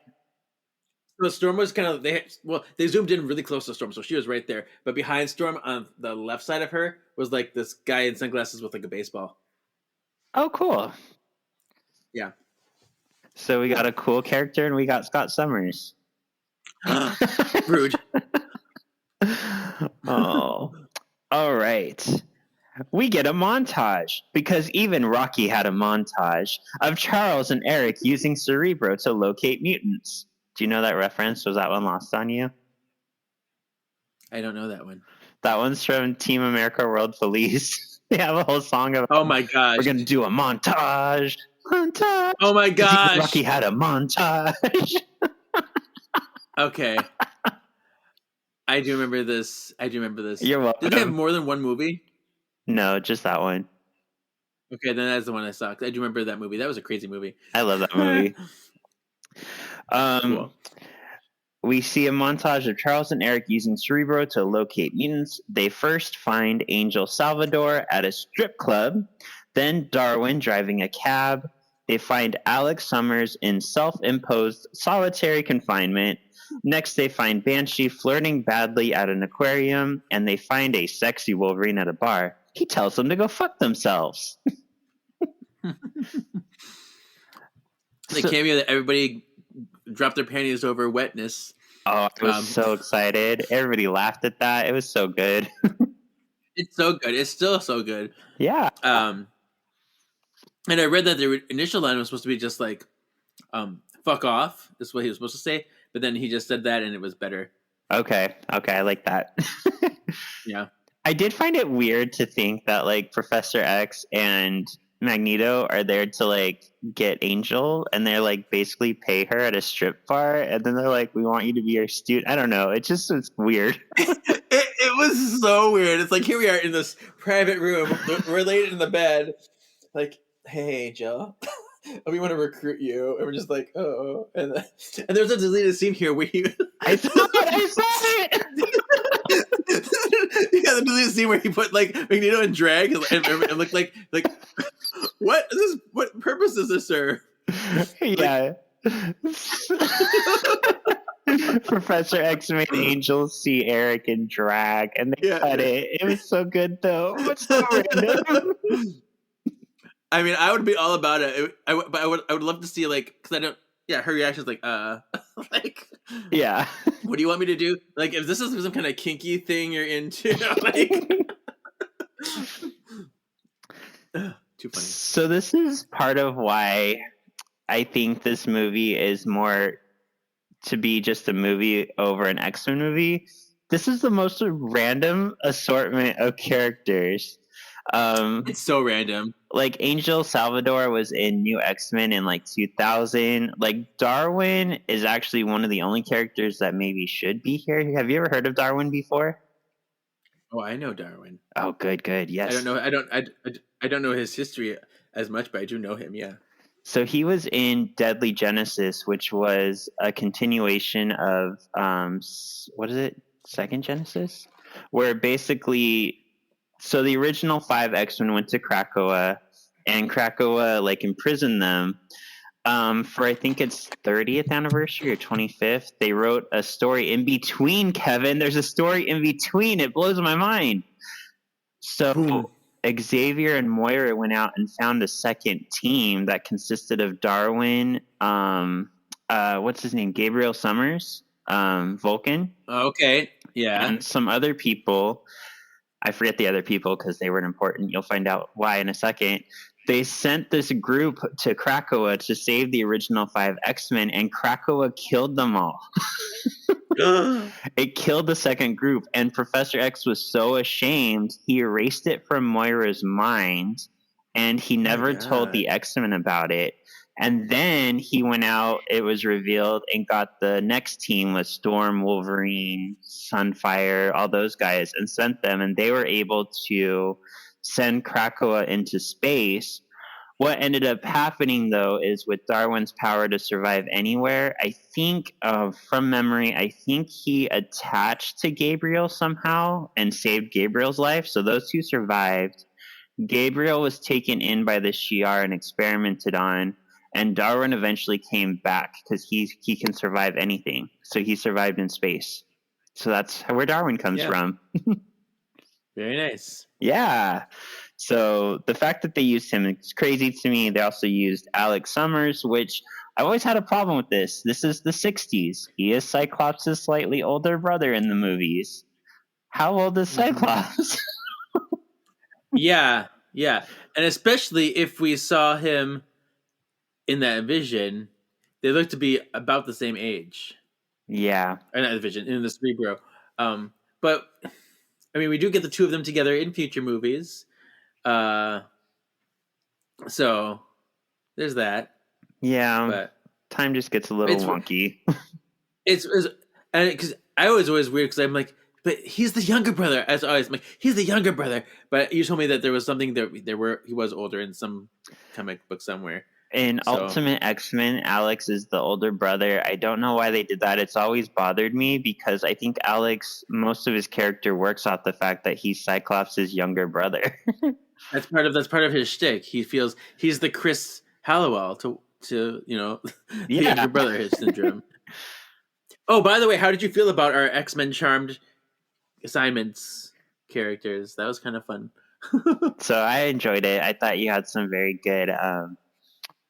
So Storm was kind of, they zoomed in really close to Storm, so she was right there. But behind Storm, on the left side of her, was like this guy in sunglasses with like a baseball. Oh, cool. Yeah. So we got a cool character and we got Scott Summers. Rude. Oh. All right. We get a montage, because even Rocky had a montage of Charles and Eric using Cerebro to locate mutants. Do you know that reference? Was that one lost on you? I don't know that one. That one's from Team America World Police. They have a whole song of, oh my gosh, we're going to do a montage. Montage. Oh my gosh. Rocky had a montage. Okay. I do remember this. You're welcome. Did they have more than one movie? No, just that one. Okay, then that's the one I saw. I do remember that movie. That was a crazy movie. I love that movie. Cool. We see a montage of Charles and Eric using Cerebro to locate mutants. They first find Angel Salvador at a strip club, then Darwin driving a cab. They find Alex Summers in self-imposed solitary confinement. Next, they find Banshee flirting badly at an aquarium, and they find a sexy Wolverine at a bar. He tells them to go fuck themselves. The cameo that everybody dropped their panties over wetness. Oh, I was so excited. Everybody laughed at that. It was so good. It's so good. It's still so good. Yeah. And I read that the initial line was supposed to be just like, fuck off. Is what he was supposed to say. But then he just said that and it was better. Okay, I like that. Yeah. I did find it weird to think that, like, Professor X and Magneto are there to, like, get Angel, and they're, like, basically pay her at a strip bar, and then they're like, we want you to be our student. I don't know. It's weird. It was so weird. It's like, here we are in this private room. We're laid in the bed. Like, hey, Angel. We want to recruit you. And we're just like, oh. And there's a deleted scene here where you... I saw it! You got the deleted scene where he put, like, Magneto in drag and looked like, what is this? What purpose does this serve? Yeah. Professor X made Angel see Eric in drag, and they cut it. It was so good, though. It's so random. I mean, I would be all about it. But I would love to see like, because I don't. Yeah, her reaction's like, like, yeah. What do you want me to do? Like, if this is some kind of kinky thing you're into, like, too funny. So this is part of why I think this movie is more to be just a movie over an X-Men movie. This is the most random assortment of characters. It's so random. Like Angel Salvador was in New X-Men in like 2000. Like Darwin is actually one of the only characters that maybe should be here. Have you ever heard of Darwin before? Oh, I know Darwin. Oh, good. Yes. I don't know his history as much, but I do know him. Yeah. So he was in Deadly Genesis, which was a continuation of what is it? Second Genesis, where basically, so the original 5 X-Men went to Krakoa, and Krakoa like imprisoned them. For I think it's 30th anniversary or 25th, they wrote a story in between. Kevin, there's a story in between. It blows my mind. So Xavier and Moira went out and found a second team that consisted of Darwin, what's his name? Gabriel Summers, Vulcan. Okay, yeah. And some other people. I forget the other people because they weren't important. You'll find out why in a second. They sent this group to Krakoa to save the original 5 X-Men, and Krakoa killed them all. It killed the second group, and Professor X was so ashamed, he erased it from Moira's mind, and he never told the X-Men about it. And then he went out, it was revealed, and got the next team with Storm, Wolverine, Sunfire, all those guys, and sent them, and they were able to send Krakoa into space. What ended up happening, though, is with Darwin's power to survive anywhere, I think, from memory, I think he attached to Gabriel somehow and saved Gabriel's life. So those two survived. Gabriel was taken in by the Shi'ar and experimented on, and Darwin eventually came back because he can survive anything. So he survived in space. So that's where Darwin comes from. Very nice. Yeah. So the fact that they used him is crazy to me. They also used Alex Summers, which I always had a problem with this. This is the 60s. He is Cyclops' slightly older brother in the movies. How old is Cyclops? Yeah. And especially if we saw him in that Vision, they look to be about the same age. Yeah. Or not the Vision, in the Cerebro. But, I mean, we do get the two of them together in future movies. So there's that. Yeah, but time just gets a little wonky. It's and because I was always weird because I'm like, but he's the younger brother. As always, I'm like, he's the younger brother. But you told me that there was something that he was older in some comic book somewhere. In Ultimate X-Men, Alex is the older brother. I don't know why they did that. It's always bothered me because I think Alex, most of his character works off the fact that he's Cyclops' younger brother. That's part of his shtick. He feels he's the Chris Hallowell to the younger brother his syndrome. Oh, by the way, how did you feel about our X-Men Charmed assignments characters? That was kind of fun. So I enjoyed it. I thought you had some very good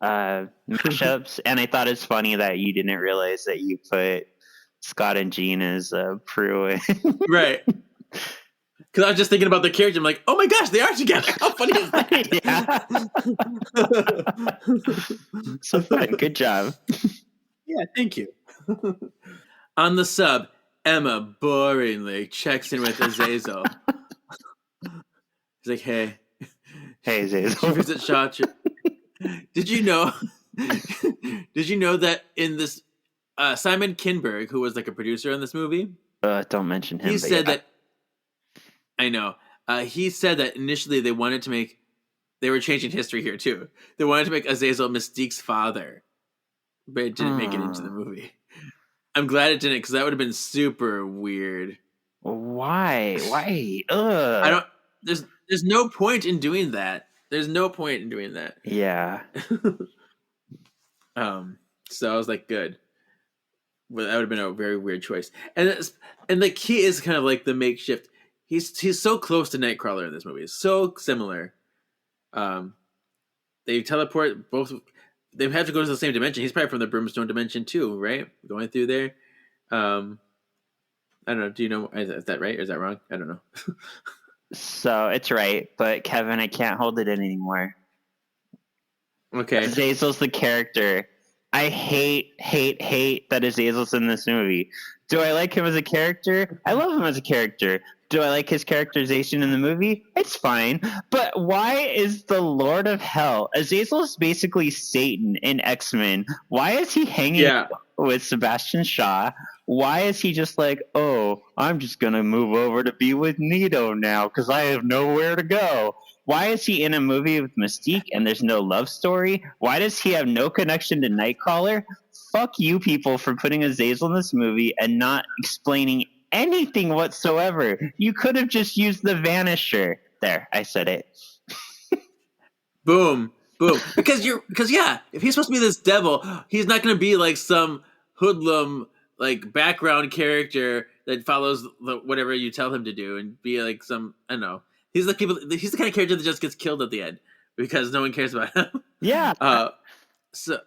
mashups, and I thought it's funny that you didn't realize that you put Scott and Jean as Prue in. Right. Because I was just thinking about the character. I'm like, oh my gosh, they are together. How funny is that? So fun. Good job. Yeah, thank you. On the sub, Emma boringly checks in with Azazel. He's like, hey, Azazel. She visits Shaw. Did you know that in this Simon Kinberg, who was like a producer on this movie, don't mention him. He said that. I know. He said that initially they were changing history here too. They wanted to make Azazel Mystique's father, but it didn't make it into the movie. I'm glad it didn't, because that would have been super weird. Why? Ugh. There's no point in doing that. Yeah. So I was like, good. Well, that would have been a very weird choice. And like he is kind of like the makeshift. He's so close to Nightcrawler in this movie. So similar. They teleport both. They have to go to the same dimension. He's probably from the Brimstone dimension too, right? Going through there. I don't know. Do you know? Is that right or is that wrong? I don't know. So it's right, but Kevin, I can't hold it in anymore. Okay. Azazel's the character. I hate that Azazel's in this movie. Do I like him as a character? I love him as a character. Do I like his characterization in the movie? It's fine. But why is the Lord of Hell? Azazel's basically Satan in X-Men. Why is he hanging with Sebastian Shaw? Why is he just like, oh, I'm just going to move over to be with Nito now because I have nowhere to go? Why is he in a movie with Mystique and there's no love story? Why does he have no connection to Nightcrawler? Fuck you people for putting Azazel in this movie and not explaining anything whatsoever. You could have just used the Vanisher. There, I said it. Boom. Because if he's supposed to be this devil, he's not going to be like some hoodlum like background character that follows whatever you tell him to do and be like some, I don't know. He's the kind of character that just gets killed at the end because no one cares about him. Yeah. So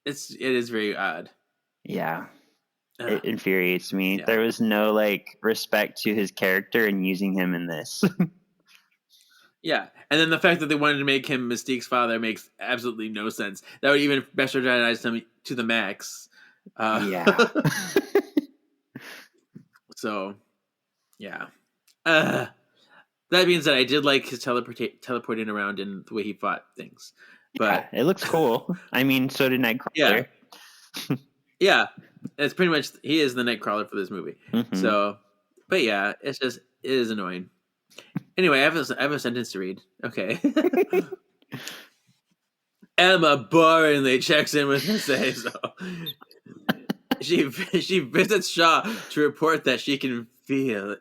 it is very odd. Yeah. It infuriates me. Yeah. There was no like respect to his character and using him in this. Yeah. And then the fact that they wanted to make him Mystique's father makes absolutely no sense. That would even bastardize him to the max. Yeah. So, yeah. That being said, I did like his teleporting around and the way he fought things. But yeah, it looks cool. I mean, so did Nightcrawler. Yeah. It's pretty much, he is the Nightcrawler for this movie. Mm-hmm. So, but yeah, it is annoying. Anyway, I have a sentence to read. Okay. Emma boringly checks in with Miss Hazel. She visits Shaw to report that she can feel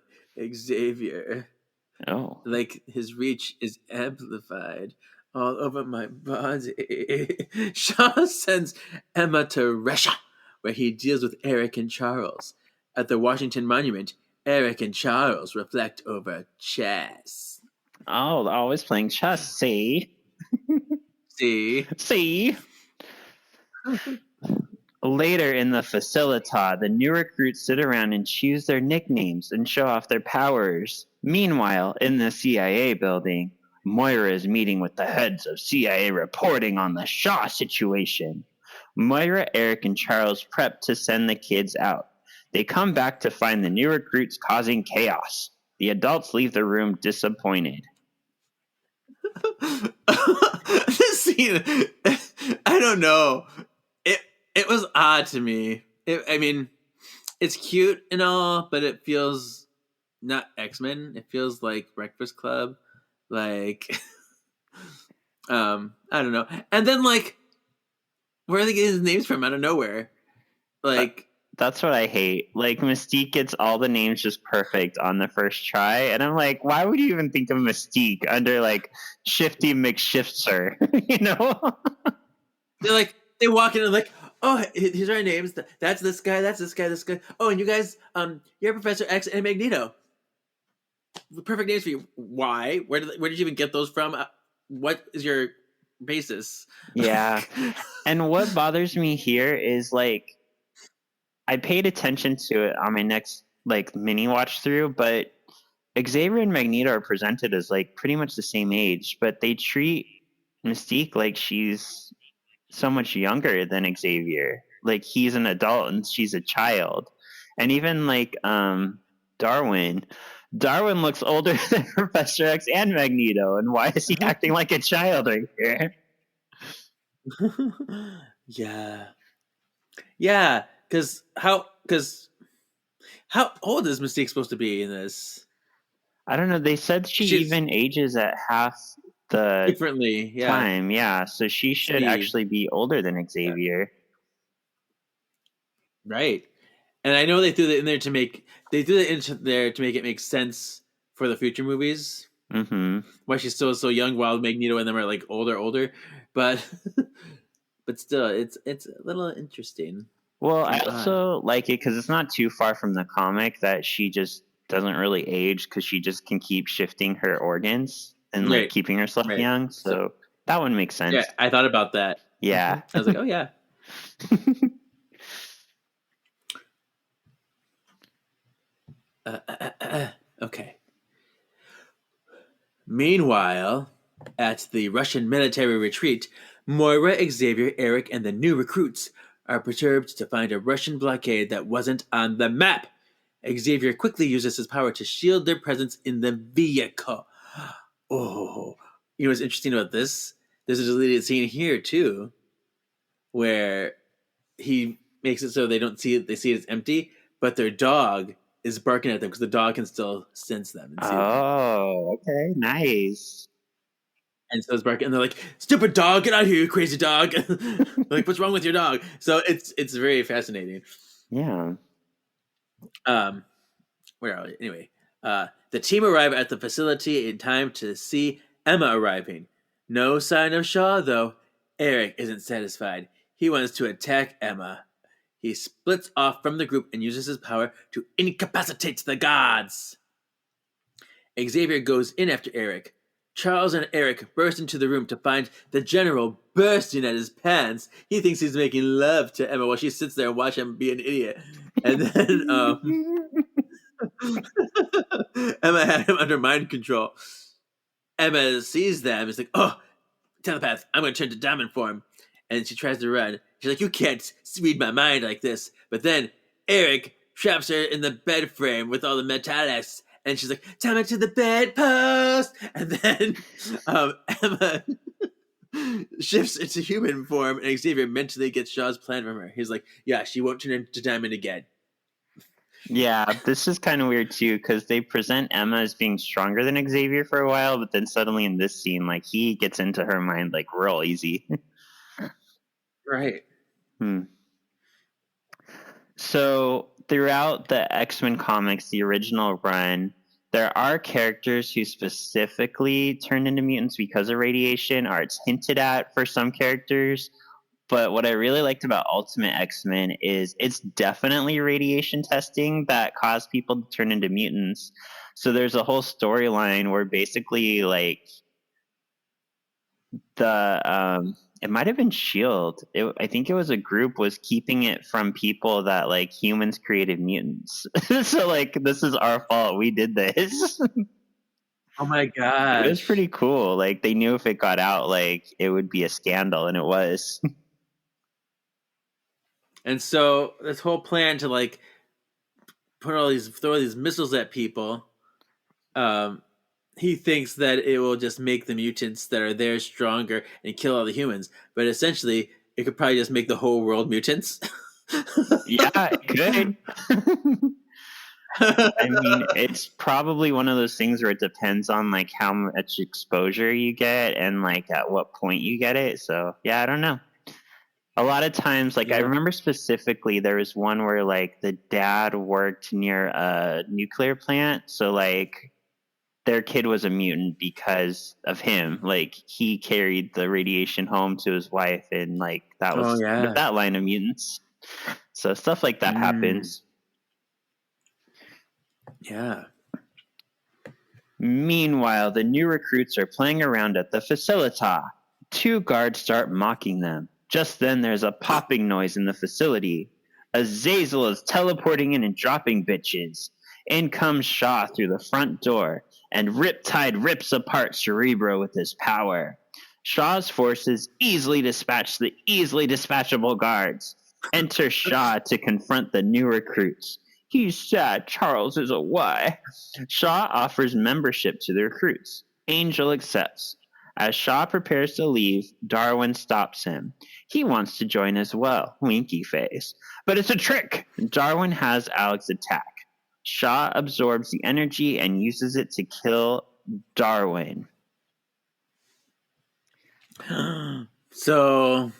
Xavier. Oh. Like his reach is amplified all over my body. Shaw sends Emma to Russia, where he deals with Eric and Charles. At the Washington Monument, Eric and Charles reflect over chess. Oh, always playing chess. See? Later in the facilita, the new recruits sit around and choose their nicknames and show off their powers. Meanwhile, in the CIA building, Moira is meeting with the heads of CIA reporting on the Shaw situation. Moira, Eric, and Charles prep to send the kids out. They come back to find the new recruits causing chaos. The adults leave the room disappointed. This scene, I don't know. It was odd to me. I mean, it's cute and all, but it feels not X-Men. It feels like Breakfast Club. Like, I don't know. And then, like, where are they getting his names from out of nowhere? Like, that's what I hate. Like, Mystique gets all the names just perfect on the first try, and I'm like, why would you even think of Mystique under, like, Shifty McShiftser? You know? They walk in and like, oh, here's our names. That's this guy. That's this guy. This guy. Oh, and you guys, you're Professor X and Magneto. Perfect names for you. Why? Where did you even get those from? What is your basis? Yeah. And what bothers me here is like, I paid attention to it on my next like mini watch through, but Xavier and Magneto are presented as like pretty much the same age, but they treat Mystique like she's so much younger than Xavier. Like he's an adult and she's a child. And even like Darwin looks older than Professor X and Magneto, and why is he acting like a child right here? Yeah, because how old is Mystique supposed to be in this? I don't know. They said she's even ages at half the differently time. Yeah, so she should actually be older than Xavier. Right. And I know they threw that in there to make it make sense for the future movies. Mm-hmm. Why she's still so young while Magneto and them are like older. But but still, it's a little interesting. Well, I And odd. also like it because it's not too far from the comic that she just doesn't really age because she just can keep shifting her organs and like Right. keeping herself Right. young. So that one makes sense. Yeah, I thought about that. Yeah. I was like, oh yeah. Okay. Meanwhile, at the Russian military retreat, Moira, Xavier, Eric, and the new recruits are perturbed to find a Russian blockade that wasn't on the map. Xavier quickly uses his power to shield their presence in the vehicle. Oh, you know what's interesting about this? There's a deleted scene here too, where he makes it so they don't see it. They see it's empty, but their dog is barking at them because the dog can still sense them and see them. Oh, okay, nice. And so it's barking, and they're like, "Stupid dog, get out of here, you crazy dog!" Like, what's wrong with your dog? So it's very fascinating. Yeah. Where are we? Anyway, the team arrive at the facility in time to see Emma arriving. No sign of Shaw, though. Eric isn't satisfied. He wants to attack Emma. He splits off from the group and uses his power to incapacitate the gods. Xavier goes in after Eric. Charles and Eric burst into the room to find the general bursting at his pants. He thinks he's making love to Emma while she sits there and watch him be an idiot. And then Emma had him under mind control. Emma sees them. Is like, oh, telepath, I'm going to turn to diamond form. And she tries to run. She's like, you can't read my mind like this. But then Eric traps her in the bed frame with all the metallics. And she's like, tie me to the bedpost. And then Emma shifts into human form, and Xavier mentally gets Shaw's plan from her. He's like, yeah, she won't turn into diamond again. Yeah, this is kind of weird too because they present Emma as being stronger than Xavier for a while, but then suddenly in this scene, like he gets into her mind like real easy. Right. So throughout the X-Men comics, the original run, there are characters who specifically turn into mutants because of radiation, or it's hinted at for some characters. But what I really liked about Ultimate X-Men is it's definitely radiation testing that caused people to turn into mutants. So there's a whole storyline where basically like the it might have been Shield. I think it was a group was keeping it from people that like humans created mutants. So like this is our fault. We did this. Oh my god. It was pretty cool. Like they knew if it got out, like it would be a scandal, and it was. And so this whole plan to like throw all these missiles at people, he thinks that it will just make the mutants that are there stronger and kill all the humans. But essentially, it could probably just make the whole world mutants. Yeah, it could. I mean, it's probably one of those things where it depends on like how much exposure you get and like at what point you get it. So yeah, I don't know. A lot of times, like I remember specifically, there was one where like the dad worked near a nuclear plant, so like their kid was a mutant because of him. Like he carried the radiation home to his wife, and like that was that line of mutants. So stuff like that happens. Yeah. Meanwhile, the new recruits are playing around at the facilita. 2 guards start mocking them. Just then, there's a popping noise in the facility. Azazel is teleporting in and dropping bitches. In comes Shaw through the front door, and Riptide rips apart Cerebro with his power. Shaw's forces easily dispatch the easily dispatchable guards. Enter Shaw to confront the new recruits. He's sad Charles is away. Shaw offers membership to the recruits. Angel accepts. As Shaw prepares to leave, Darwin stops him. He wants to join as well, winky face. But it's a trick! Darwin has Alex attack. Shaw absorbs the energy and uses it to kill Darwin. So,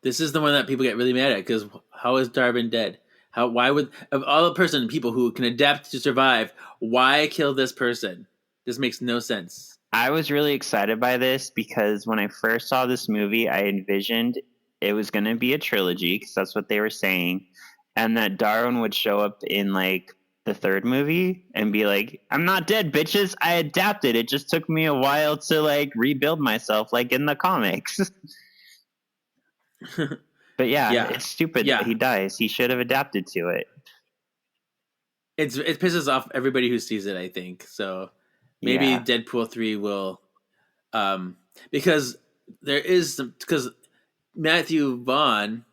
this is the one that people get really mad at, because how is Darwin dead? Why would, of all the people who can adapt to survive, why kill this person? This makes no sense. I was really excited by this because when I first saw this movie, I envisioned it was going to be a trilogy because that's what they were saying, and that Darwin would show up in like the third movie and be like, "I'm not dead, bitches. I adapted. It just took me a while to like rebuild myself, like in the comics." But yeah, it's stupid that he dies. He should have adapted to it. It pisses off everybody who sees it, I think. So maybe Deadpool 3 will, because because Matthew Vaughn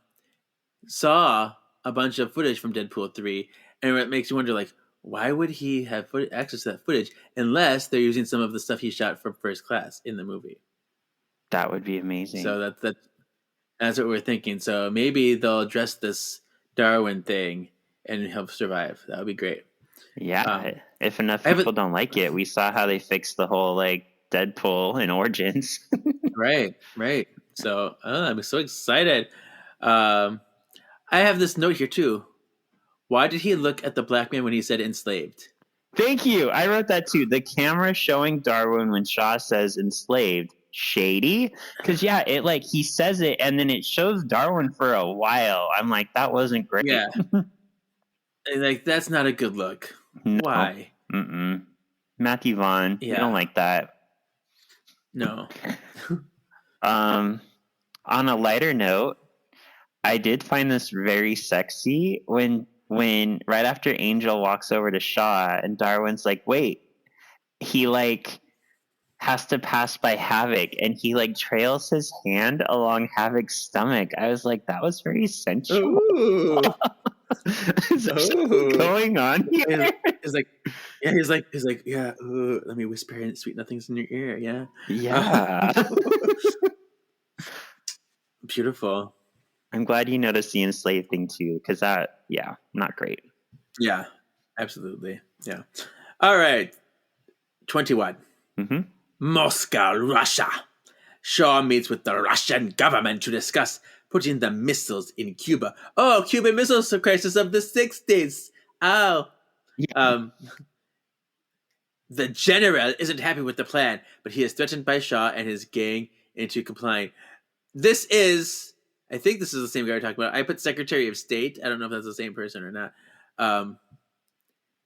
saw a bunch of footage from Deadpool 3, and it makes you wonder, like, why would he have access to that footage unless they're using some of the stuff he shot from First Class in the movie? That would be amazing. So that's what we're thinking. So maybe they'll address this Darwin thing and he'll survive. That would be great. Yeah, if enough people don't like it, we saw how they fixed the whole like Deadpool in Origins. Right. So I'm so excited. I have this note here too. Why did he look at the black man when he said enslaved? Thank you. I wrote that too. The camera showing Darwin when Shaw says enslaved. Shady. Because it like he says it and then it shows Darwin for a while. I'm like, that wasn't great. Yeah. Like, that's not a good look. No. Why? Matthew Vaughn. You don't like that. No. On a lighter note, I did find this very sexy when right after Angel walks over to Shaw and Darwin's like, wait, he like has to pass by Havoc and he like trails his hand along Havoc's stomach. I was like, that was very sensual. Is there something going on here? He's like, yeah, let me whisper sweet nothings in your ear, yeah. Yeah. Beautiful. I'm glad you noticed the enslaved thing too, because that, not great. Yeah, absolutely. Yeah. All right. 21. Moscow, Russia. Shaw meets with the Russian government to discuss putting the missiles in Cuba. Oh, Cuban Missiles Crisis of the 60s. Oh. Yeah. The general isn't happy with the plan, but he is threatened by Shaw and his gang into complying. I think this is the same guy we're talking about. I put Secretary of State. I don't know if that's the same person or not.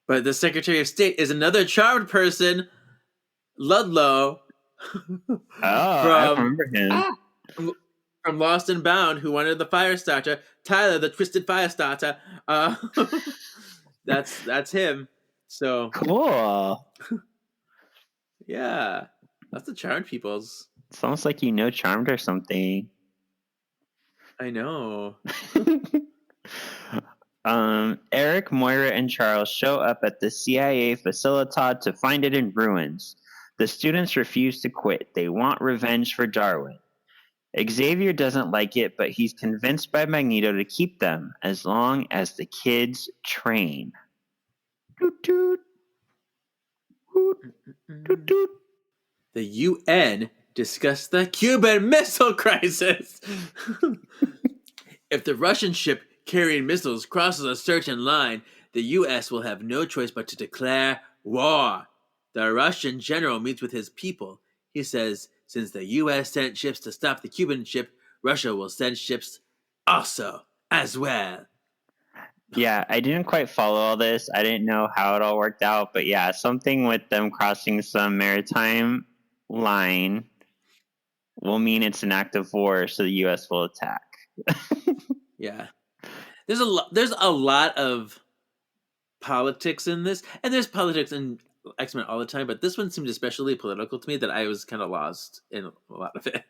But the Secretary of State is another charmed person, Ludlow. I remember him. From Lost and Bound, who wanted the Firestarter. Tyler, the Twisted Firestarter. That's him. So cool. Yeah, that's the charmed peoples. It's almost like Charmed or something. I know. Eric, Moira, and Charles show up at the CIA Facilitad to find it in ruins. The students refuse to quit. They want revenge for Darwin. Xavier doesn't like it, but he's convinced by Magneto to keep them as long as the kids train. Doot, doot. Doot, doot. The UN discussed the Cuban Missile Crisis. If the Russian ship carrying missiles crosses a certain line, the U.S. will have no choice but to declare war. The Russian general meets with his people. He says, since the U.S. sent ships to stop the Cuban ship, Russia will send ships also, as well. Yeah, I didn't quite follow all this. I didn't know how it all worked out. But yeah, something with them crossing some maritime line will mean it's an act of war, so the U.S. will attack. Yeah. There's a lot of politics in this, and there's politics in X-Men all the time, but this one seemed especially political to me that I was kind of lost in a lot of it.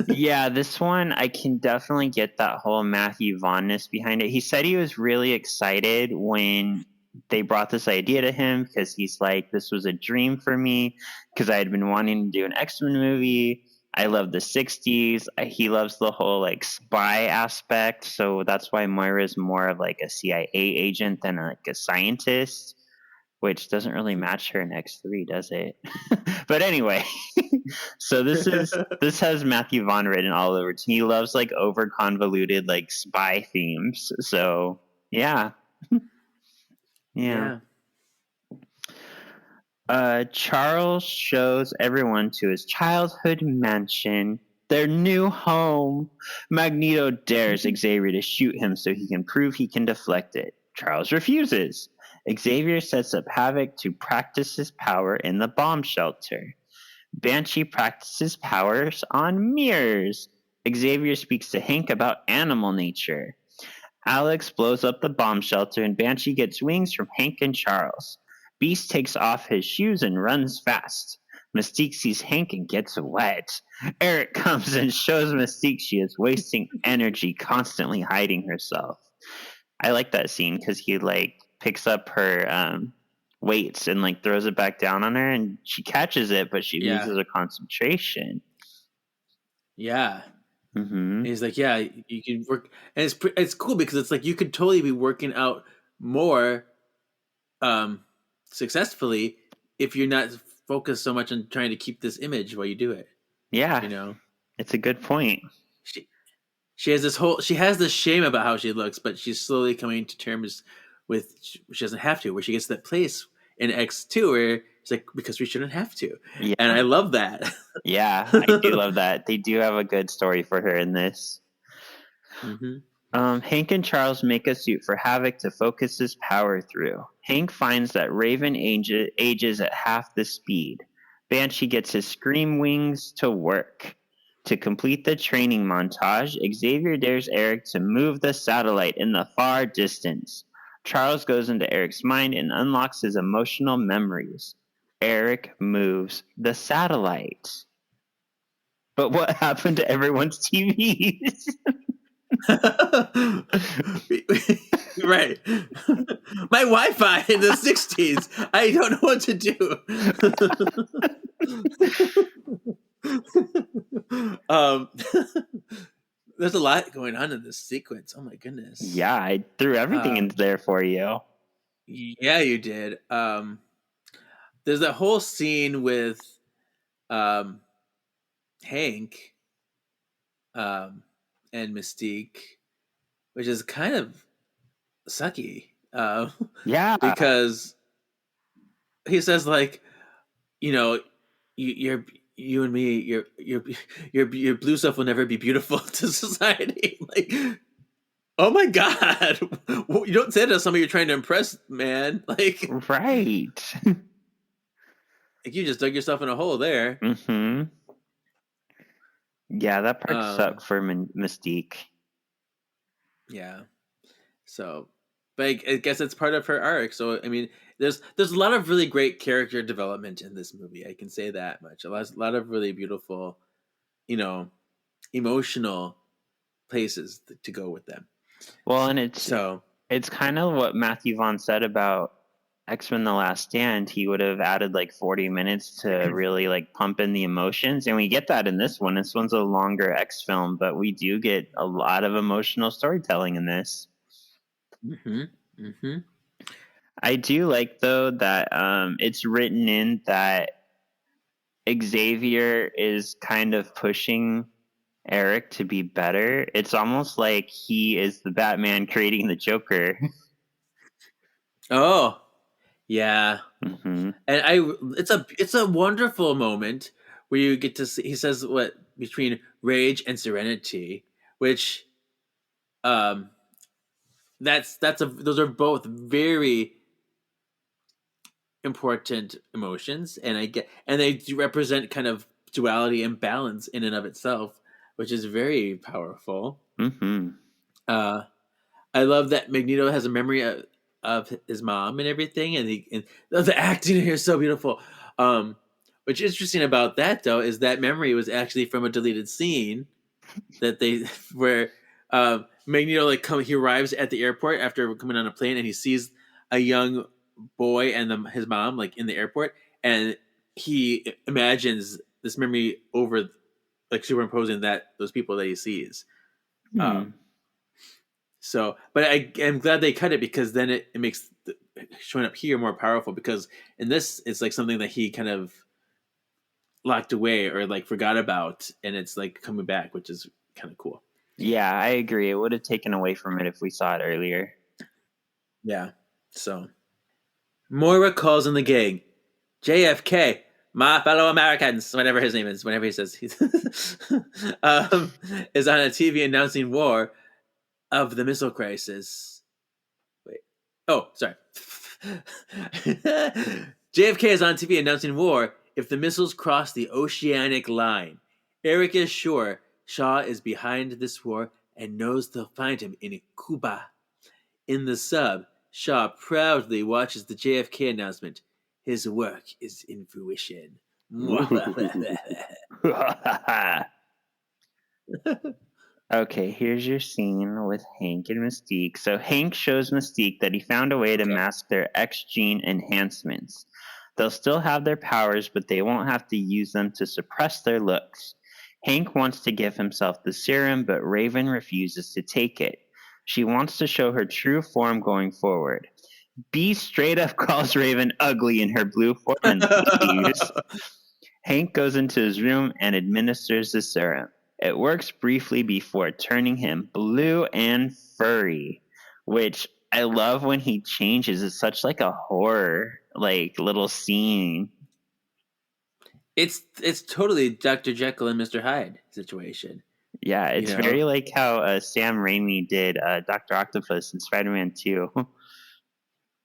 Yeah, this one, I can definitely get that whole Matthew Vaughn-ness behind it. He said he was really excited when they brought this idea to him because he's like, this was a dream for me because I had been wanting to do an X-Men movie. I love the 60s. He loves the whole like spy aspect. So that's why Moira is more of like a CIA agent than like a scientist, which doesn't really match her in X3, does it? But anyway, so this has Matthew Vaughn written all over it. He loves like over convoluted like spy themes. So yeah. Yeah. Charles shows everyone to his childhood mansion, their new home. Magneto dares Xavier to shoot him so he can prove he can deflect it. Charles refuses. Xavier sets up Havoc to practice his power in the bomb shelter. Banshee practices powers on mirrors. Xavier speaks to Hank about animal nature. Alex blows up the bomb shelter and Banshee gets wings from Hank and Charles. Beast takes off his shoes and runs fast. Mystique sees Hank and gets wet. Eric comes and shows Mystique she is wasting energy, constantly hiding herself. I like that scene because he picks up her weights and throws it back down on her, and she catches it, but she loses her concentration. Yeah. Mm-hmm. And he's like, yeah, you can work, and it's cool because it's like you could totally be working out more successfly if you're not focused so much on trying to keep this image while you do it. Yeah, it's a good point. She has this shame about how she looks, but she's slowly coming to terms with she doesn't have to, where she gets to that place in X2 where it's like, because we shouldn't have to. Yeah. And I love that. Yeah, I do love that. They do have a good story for her in this. Mm-hmm. Hank and Charles make a suit for Havoc to focus his power through. Hank finds that Raven ages at half the speed. Banshee gets his scream wings to work. To complete the training montage, Xavier dares Eric to move the satellite in the far distance. Charles goes into Eric's mind and unlocks his emotional memories. Eric moves the satellite. But what happened to everyone's TVs? Right. My Wi-Fi in the 60s. I don't know what to do. There's a lot going on in this sequence. Oh my goodness. Yeah, I threw everything into there for you. Yeah, you did. There's that whole scene with Hank and Mystique, which is kind of sucky. Yeah, because he says you and me, your blue stuff will never be beautiful to society. Like, oh my God, you don't say that to somebody you're trying to impress, man. Like, right. Like, you just dug yourself in a hole there. Mm-hmm. Yeah, that part sucked for Mystique. Yeah. So, but I guess it's part of her arc. So, I mean, there's a lot of really great character development in this movie. I can say that much. A lot of really beautiful, emotional places to go with them. Well, and it's kind of what Matthew Vaughn said about X-Men The Last Stand. He would have added 40 minutes to really pump in the emotions, and we get that in this one. This one's a longer X film, but we do get a lot of emotional storytelling in this. Mm-hmm. Mm-hmm. I do like, though, that it's written in that Xavier is kind of pushing Eric to be better. It's almost like he is the Batman creating the Joker. Oh, yeah. Mm-hmm. And it's a wonderful moment where you get to see, he says between rage and serenity, which those are both very important emotions, and they do represent kind of duality and balance in and of itself, which is very powerful. Mm-hmm. I love that Magneto has a memory of his mom and everything, and the acting here is so beautiful. What's interesting about that, though, is that memory was actually from a deleted scene that where Magneto he arrives at the airport after coming on a plane, and he sees a young boy and his mom in the airport, and he imagines this memory over, superimposing those people that he sees. So, but I'm glad they cut it, because then it makes showing up here more powerful, because in this it's something that he kind of locked away or forgot about, and it's coming back, which is kind of cool. Yeah, I agree. It would have taken away from it if we saw it earlier. Yeah. So Moira calls in the gang. JFK, my fellow Americans, whatever his name is, whenever he says he's is on a TV announcing war of the missile crisis. Wait. Oh, sorry. JFK is on TV announcing war if the missiles cross the oceanic line. Eric is sure Shaw is behind this war and knows they'll find him in Cuba. In the sub, Shaw proudly watches the JFK announcement. His work is in fruition. Okay, here's your scene with Hank and Mystique. So Hank shows Mystique that he found a way to mask their X gene enhancements. They'll still have their powers, but they won't have to use them to suppress their looks. Hank wants to give himself the serum, but Raven refuses to take it. She wants to show her true form going forward. Bee straight up calls Raven ugly in her blue form and leaves. Hank goes into his room and administers the serum. It works briefly before turning him blue and furry, which I love when he changes. It's such like a horror like little scene. It's totally Dr. Jekyll and Mr. Hyde situation. Yeah, it's very like how Sam Raimi did Dr. Octopus in Spider-Man 2.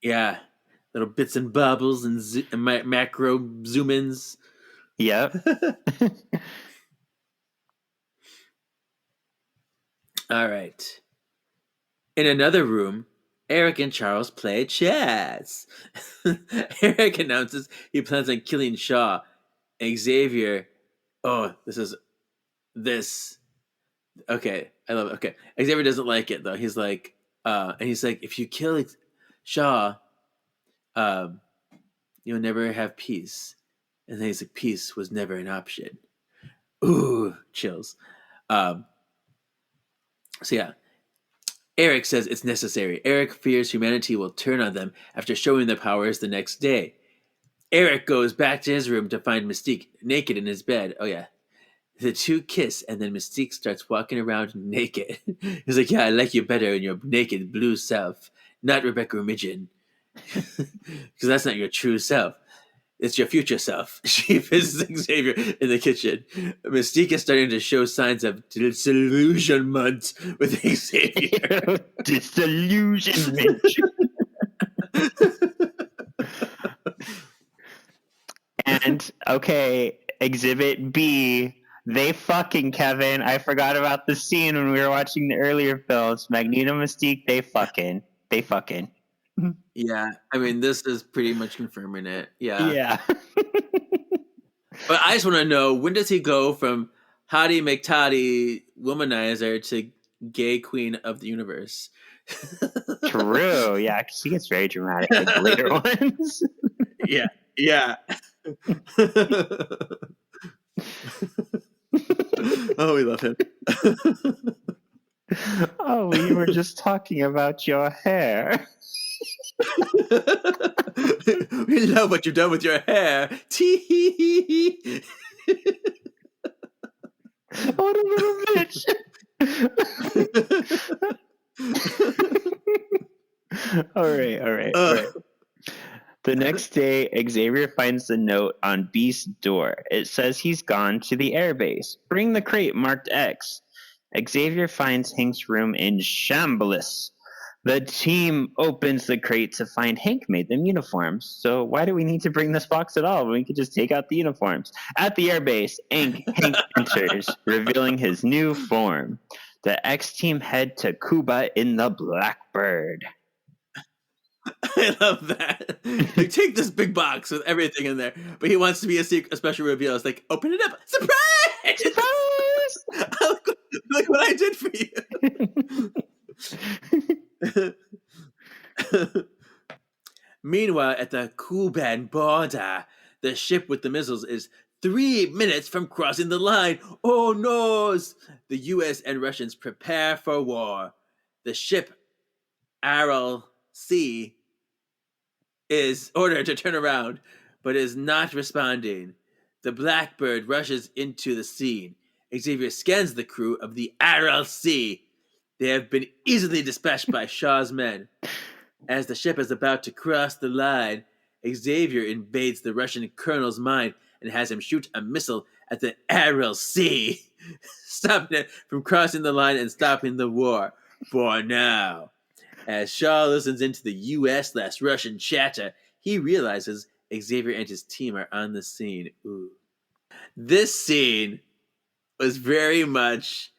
Yeah, little bits and bubbles and macro zoom-ins. Yep. All right. In another room, Eric and Charles play chess. Eric announces he plans on killing Shaw. Xavier, okay, I love it. Okay, Xavier doesn't like it though. He's like, if you kill Shaw, you'll never have peace. And then he's like, peace was never an option. Ooh, chills. So yeah, Eric says it's necessary. Eric fears humanity will turn on them after showing their powers the next day. Eric goes back to his room to find Mystique naked in his bed. Oh yeah. The two kiss, and then Mystique starts walking around naked. He's like, yeah, I like you better in your naked blue self, not Rebecca Midgen. Because that's not your true self. It's your future self. She visits Xavier in the kitchen. Mystique is starting to show signs of disillusionment with Xavier. Disillusionment. And, okay, Exhibit B. They fucking, Kevin. I forgot about the scene when we were watching the earlier films. Magneto, Mystique, they fucking. Yeah, I mean, this is pretty much confirming it. Yeah. But I just want to know, when does he go from Hottie McToddy womanizer to gay queen of the universe? True, yeah, because he gets very dramatic in the later ones. Yeah. Oh, we love him. Oh, we were just talking about your hair. We love what you've done with your hair. Tee. What a little bitch. All right. The next day, Xavier finds the note on Beast's door. It says he's gone to the airbase. Bring the crate marked X. Xavier finds Hank's room in shambles. The team opens the crate to find Hank made them uniforms. So why do we need to bring this box at all when we could just take out the uniforms? At the airbase, Hank enters, revealing his new form. The X-Team head to Cuba in the Blackbird. I love that. Like, take this big box with everything in there, but he wants to be a special reveal. It's like, open it up. Surprise! Look what I did for you. Meanwhile, at the Cuban border, the ship with the missiles is 3 minutes from crossing the line. Oh no! The U.S. and Russians prepare for war. The ship Aral C is ordered to turn around, but is not responding. The Blackbird rushes into the scene. Xavier scans the crew of the Aral C. They have been easily dispatched by Shaw's men. As the ship is about to cross the line, Xavier invades the Russian colonel's mind and has him shoot a missile at the Aral Sea, stopping it from crossing the line and stopping the war for now. As Shaw listens into the US/Russian chatter, he realizes Xavier and his team are on the scene. Ooh. This scene was very much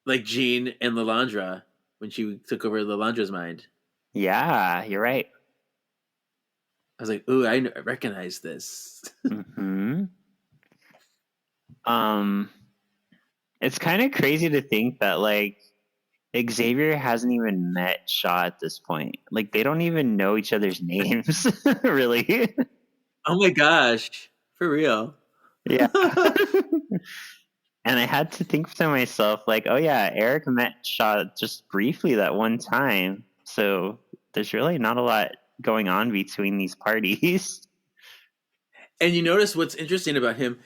like Jean and Lalandra when she took over Lalandra's mind. Yeah, you're right. I was like, ooh, I recognize this. Mm-hmm. It's kind of crazy to think that, like, Xavier hasn't even met Shaw at this point. Like, they don't even know each other's names, really. Oh my gosh. For real. Yeah. And I had to think to myself, like, oh yeah, Eric met Shaw just briefly that one time. So there's really not a lot going on between these parties. And you notice what's interesting about him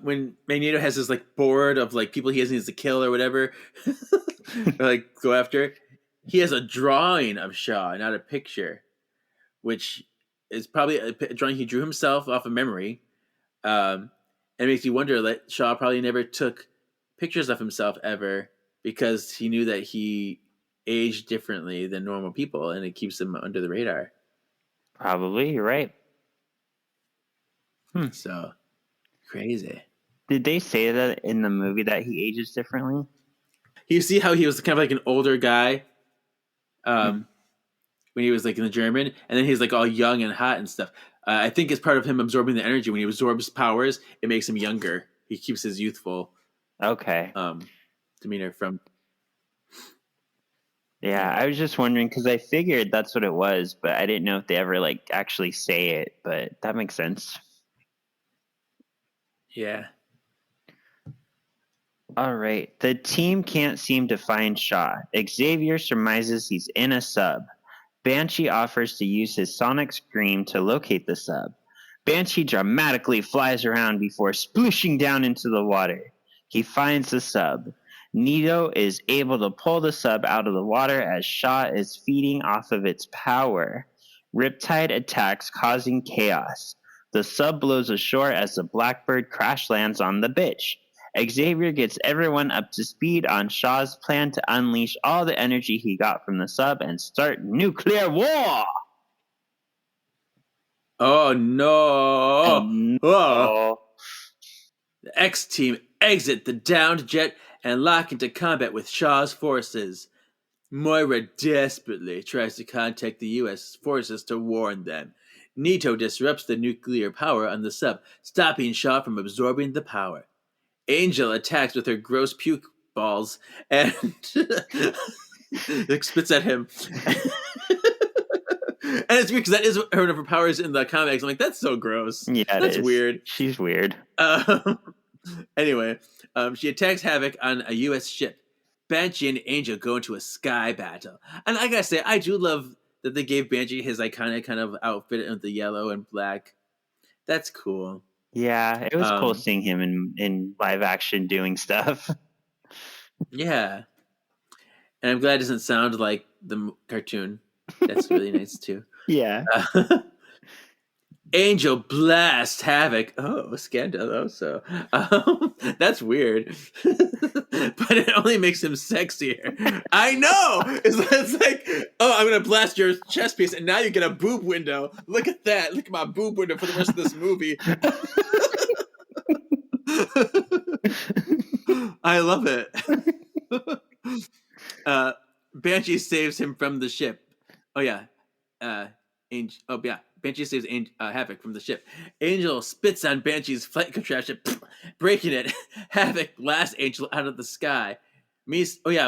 when Magneto has this like board of like people he needs to kill or whatever, or, like go after. He has a drawing of Shaw, not a picture, which is probably a drawing he drew himself off of memory. And it makes you wonder that Shaw probably never took pictures of himself ever because he knew that he aged differently than normal people, and it keeps him under the radar. Probably, you're right. So crazy. Did they say that in the movie that he ages differently? You see how he was kind of like an older guy when he was like in the German, and then he's like all young and hot and stuff. I think it's part of him absorbing the energy. When he absorbs powers, it makes him younger. He keeps his youthful demeanor from. Yeah, I was just wondering because I figured that's what it was, but I didn't know if they ever like actually say it. But that makes sense. Yeah. All right. The team can't seem to find Shaw. Xavier surmises he's in a sub. Banshee offers to use his sonic scream to locate the sub. Banshee dramatically flies around before splooshing down into the water. He finds the sub. Nito is able to pull the sub out of the water as Shaw is feeding off of its power. Riptide attacks, causing chaos. The sub blows ashore as the Blackbird crash lands on the bitch. Xavier gets everyone up to speed on Shaw's plan to unleash all the energy he got from the sub and start nuclear war! Oh no! Oh. The X-Team exit the downed jet and lock into combat with Shaw's forces. Moira desperately tries to contact the U.S. forces to warn them. Nito disrupts the nuclear power on the sub, stopping Shaw from absorbing the power. Angel attacks with her gross puke balls and spits at him. And it's weird because that is one of her powers in the comics. I'm like, that's so gross. Yeah, that's weird. She's weird. Anyway, she attacks Havoc on a U.S. ship. Banshee and Angel go into a sky battle. And I gotta say, I do love that they gave Banshee his iconic kind of outfit with the yellow and black. That's cool. Yeah, it was cool seeing him in live action doing stuff. Yeah. And I'm glad it doesn't sound like the cartoon. That's really nice too. Yeah. Angel blasts Havoc. Oh, scandaloso. That's weird. But it only makes him sexier. I know! It's like, oh, I'm going to blast your chest piece, and now you get a boob window. Look at that. Look at my boob window for the rest of this movie. I love it. Banshee saves him from the ship. Oh, yeah. Banshee saves Havoc from the ship. Angel spits on Banshee's flight contraption, breaking it. Havoc blasts Angel out of the sky. By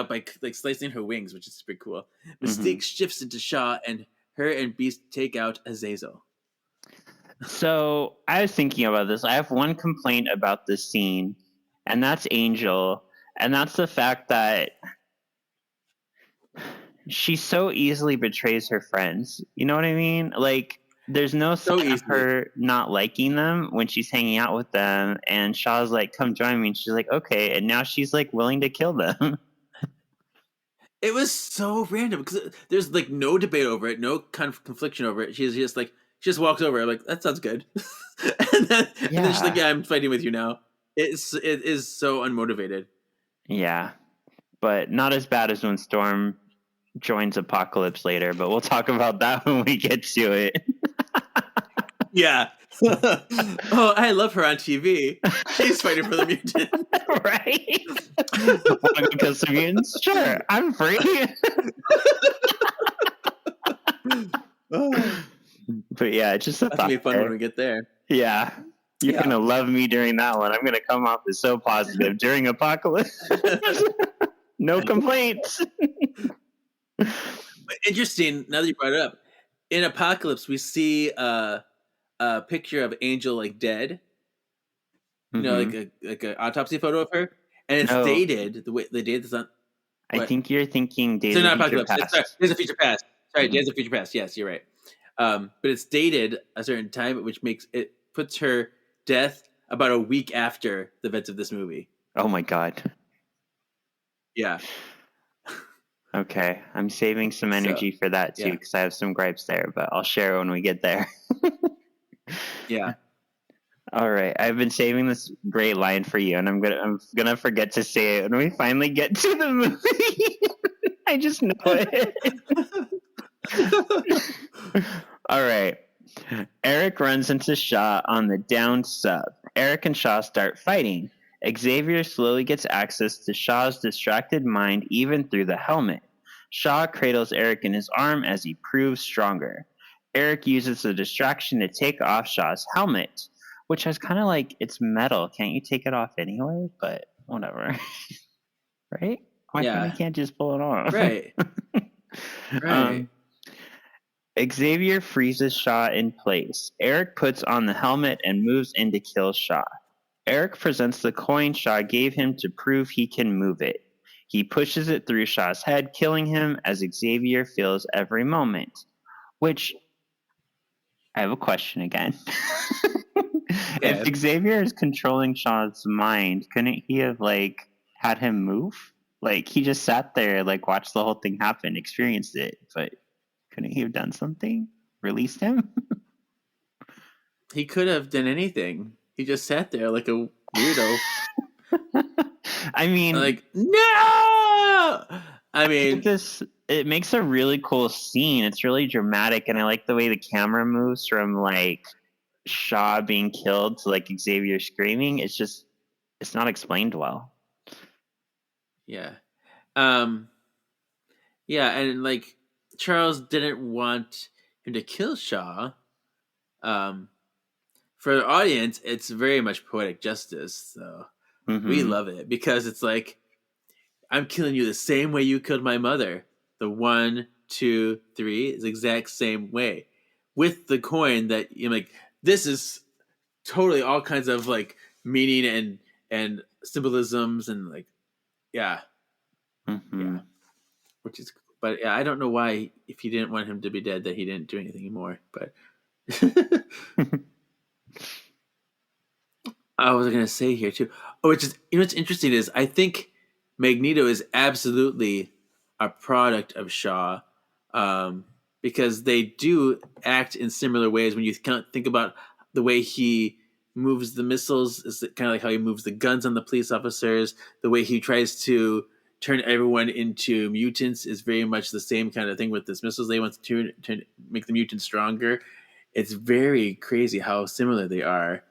like slicing her wings, which is super cool. Mystique shifts into Shaw, and her and Beast take out Azazel. So I was thinking about this. I have one complaint about this scene, and that's Angel, and that's the fact that she so easily betrays her friends. You know what I mean? Like, there's no sign of her not liking them when she's hanging out with them, and Shaw's like, come join me, and she's like, okay, and now she's like willing to kill them. It was so random because there's like no debate over it, no confliction over it. She's just like, She just walks over. I'm like, that sounds good. And then she's like, yeah, I'm fighting with you now. It is so unmotivated. Yeah, but not as bad as when Storm joins Apocalypse later, but we'll talk about that when we get to it. Yeah. Oh, I love her on TV. She's fighting for the mutant. Right? Want to go kill some mutants? Sure, I'm free. But yeah, it's just a That's thought. gonna be fun when we get there. Yeah. You're going to love me during that one. I'm going to come off as so positive during Apocalypse. No complaints. Interesting, now that you brought it up, in Apocalypse, we see a picture of Angel like dead. You know, like an autopsy photo of her. And it's dated, the way the date is on. I think you're thinking Days of Future Past. Sorry, Days of Future Past. Sorry, Days of Future Past. Yes, you're right. But it's dated a certain time, which puts her death about a week after the events of this movie. Oh my god. Yeah. Okay, I'm saving some energy for that too, because I have some gripes there, but I'll share when we get there. Yeah. All right, I've been saving this great line for you, and I'm gonna forget to say it when we finally get to the movie. I just know it. All right. Eric runs into Shaw on the down sub. Eric and Shaw start fighting. Xavier slowly gets access to Shaw's distracted mind even through the helmet. Shaw cradles Eric in his arm as he proves stronger. Eric uses the distraction to take off Shaw's helmet, which is kind of like, it's metal. Can't you take it off anyway? But whatever. Right? Why can't just pull it off? Right. Right. Xavier freezes Shaw in place. Eric puts on the helmet and moves in to kill Shaw. Eric presents the coin Shaw gave him to prove he can move it. He pushes it through Shaw's head, killing him as Xavier feels every moment. Which, I have a question again. If Xavier is controlling Shaw's mind, couldn't he have, had him move? He just sat there, watched the whole thing happen, experienced it, but couldn't he have done something? Released him? He could have done anything. He just sat there like a weirdo. I mean, no! I mean, it makes a really cool scene. It's really dramatic, and I like the way the camera moves from Shaw being killed to Xavier screaming. It's not explained well. Yeah. Yeah, and Charles didn't want him to kill Shaw. For the audience, it's very much poetic justice, so we love it because it's I'm killing you the same way you killed my mother. The 1, 2, 3 is the exact same way. With the coin that this is totally all kinds of meaning and symbolisms and yeah. Which is, but yeah, I don't know why if he didn't want him to be dead that he didn't do anything more. But I was gonna say here too. Oh, which is what's interesting is I think Magneto is absolutely a product of Shaw, because they do act in similar ways. When you think about the way he moves the missiles, is kind of like how he moves the guns on the police officers. The way he tries to turn everyone into mutants is very much the same kind of thing with his missiles. They want to make the mutants stronger. It's very crazy how similar they are.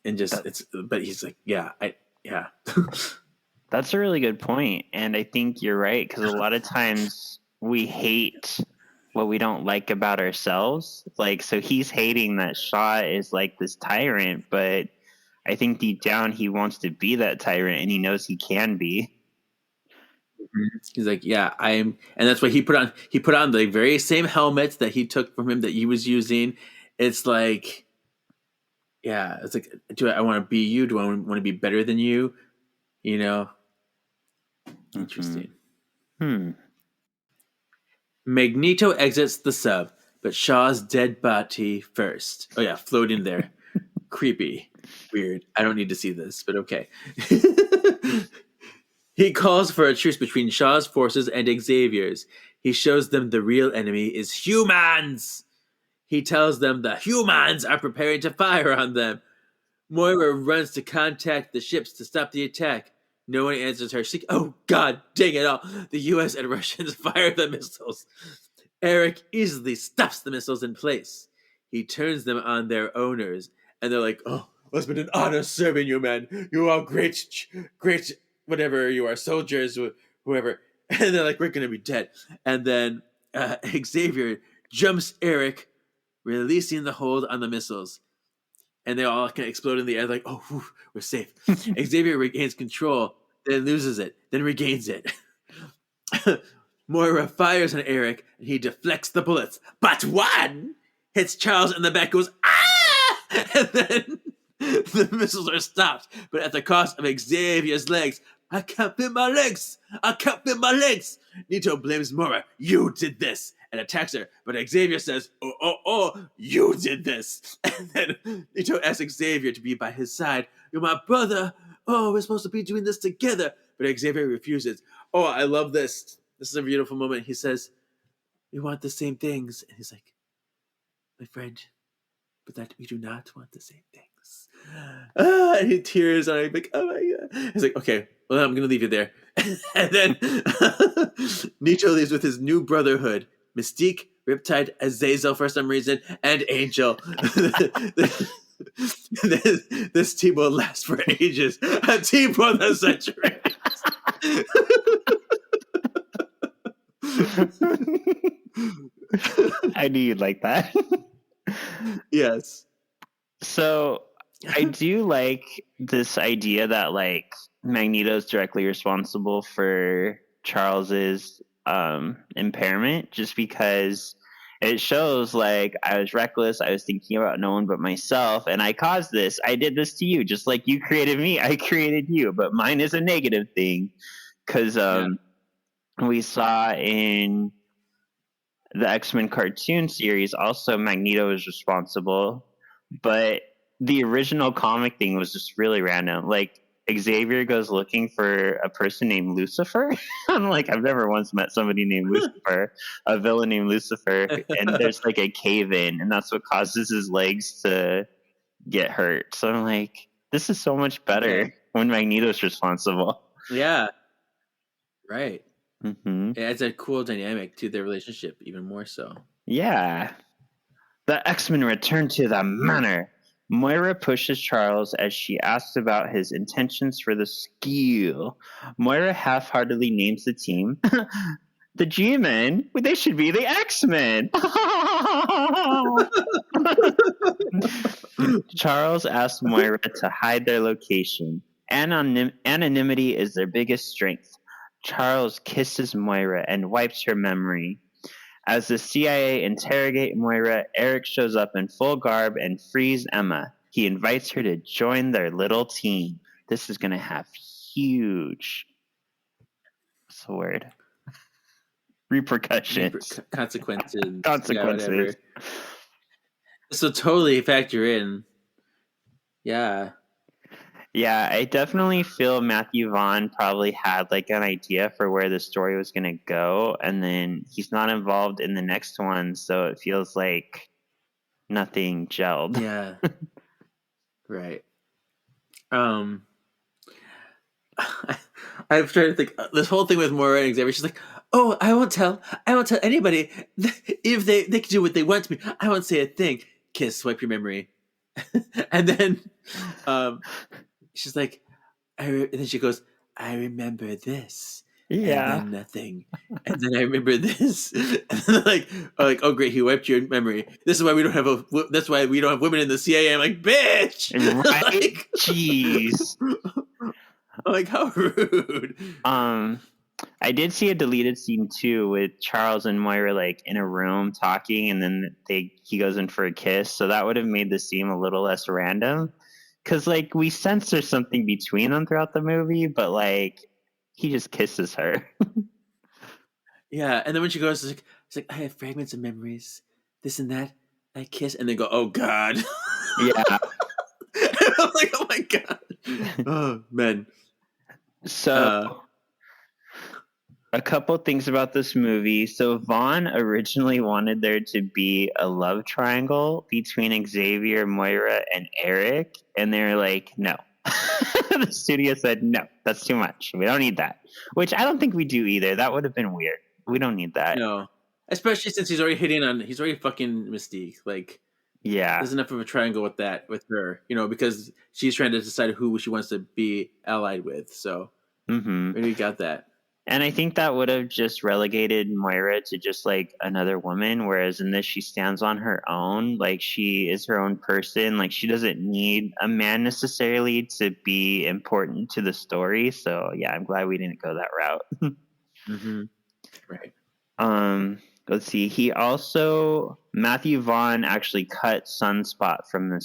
And but he's yeah. That's a really good point. And I think you're right, because a lot of times we hate what we don't like about ourselves. So he's hating that Shaw is this tyrant, but I think deep down he wants to be that tyrant, and he knows he can be. He's yeah, I am, and that's what he put on. He put on the very same helmet that he took from him that he was using. It's yeah, it's do I want to be you? Do I want to be better than you? Interesting. Magneto exits the sub, but Shaw's dead body first. Oh yeah, floating there. Creepy. Weird. I don't need to see this, but okay. He calls for a truce between Shaw's forces and Xavier's. He shows them the real enemy is humans. He tells them the humans are preparing to fire on them. Moira runs to contact the ships to stop the attack. No one answers her. She's like, oh, God, dang it all. The U.S. and Russians fire the missiles. Eric easily stops the missiles in place. He turns them on their owners, and they're like, oh, it's been an honor serving you, man. You are great, whatever you are, soldiers, whoever. And they're like, we're going to be dead. And then Xavier jumps Eric, releasing the hold on the missiles. And they all kind of explode in the air, like, oh, whew, we're safe. Xavier regains control, then loses it, then regains it. Moira fires on Eric, and he deflects the bullets. But one hits Charles in the back, goes, ah! And then the missiles are stopped, but at the cost of Xavier's legs. I can't feel my legs! I can't feel my legs! Nito blames Moira. You did this! And attacks her. But Xavier says, oh, you did this! And then Nito asks Xavier to be by his side. You're my brother! Oh, we're supposed to be doing this together! But Xavier refuses. Oh, I love this. This is a beautiful moment. He says, we want the same things. And he's like, my friend, but that we do not want the same things. And he tears on him, like, oh my God. He's like, okay, well, I'm going to leave you there. And then Nito leaves with his new brotherhood. Mystique, Riptide, Azazel for some reason, and Angel. This team will last for ages. A team for the century. I knew you'd like that. Yes. So I do like this idea that like Magneto's directly responsible for Charles's impairment, just because it shows like I was reckless, I was thinking about no one but myself, and I caused this. I did this to you, just like you created me, I created you, but mine is a negative thing. Because we saw in the X-Men cartoon series also Magneto is responsible, but the original comic thing was just really random. Like Xavier goes looking for a person named Lucifer. I'm like, I've never once met somebody named Lucifer, a villain named Lucifer, and there's like a cave in, and that's what causes his legs to get hurt. So I'm like, this is so much better when Magneto's responsible. Yeah. Right. Mm-hmm. It adds a cool dynamic to their relationship, even more so. Yeah. The X-Men return to the manor. Moira pushes Charles as she asks about his intentions for the skill. Moira half-heartedly names the team the G-Men. They should be the X-Men. Charles asks Moira to hide their location. Anonymity is their biggest strength. Charles kisses Moira and wipes her memory. As the CIA interrogate Moira, Eric shows up in full garb and frees Emma. He invites her to join their little team. This is going to have huge, what's the word? Repercussions. Consequences. Consequences. Yeah, so totally factor in. Yeah. Yeah, I definitely feel Matthew Vaughn probably had like an idea for where the story was going to go, and then he's not involved in the next one, so it feels like nothing gelled. Yeah. Right. I'm trying to think. This whole thing with Moira and Xavier, she's like, "Oh, I won't tell anybody if they can do what they want to me. I won't say a thing." Kiss, swipe your memory, and then she's like, and then she goes, "I remember this." Yeah. And then nothing. And then I remember this. And then like, oh great, he wiped your memory. This is why we don't have that's why we don't have women in the CIA. I'm like, bitch. Right? Like, jeez. I'm like, how rude. I did see a deleted scene too with Charles and Moira like in a room talking, and then he goes in for a kiss. So that would have made the scene a little less random. Cause like we sense there's something between them throughout the movie, but like he just kisses her. Yeah, and then when she goes, it's like I have fragments of memories, this and that. I kiss, and they go, oh god. Yeah. And I'm like, oh my god. Oh man. So A couple things about this movie. So Vaughn originally wanted there to be a love triangle between Xavier, Moira, and Eric, and they're like, no. The studio said, no, that's too much. We don't need that. Which I don't think we do either. That would have been weird. We don't need that. No. Especially since he's already fucking Mystique. Like, yeah. There's enough of a triangle with her, because she's trying to decide who she wants to be allied with. So maybe we got that. And I think that would have just relegated Moira to just like another woman, whereas in this she stands on her own. Like she is her own person. Like she doesn't need a man necessarily to be important to the story. So yeah, I'm glad we didn't go that route. Right. Let's see. Matthew Vaughn actually cut Sunspot from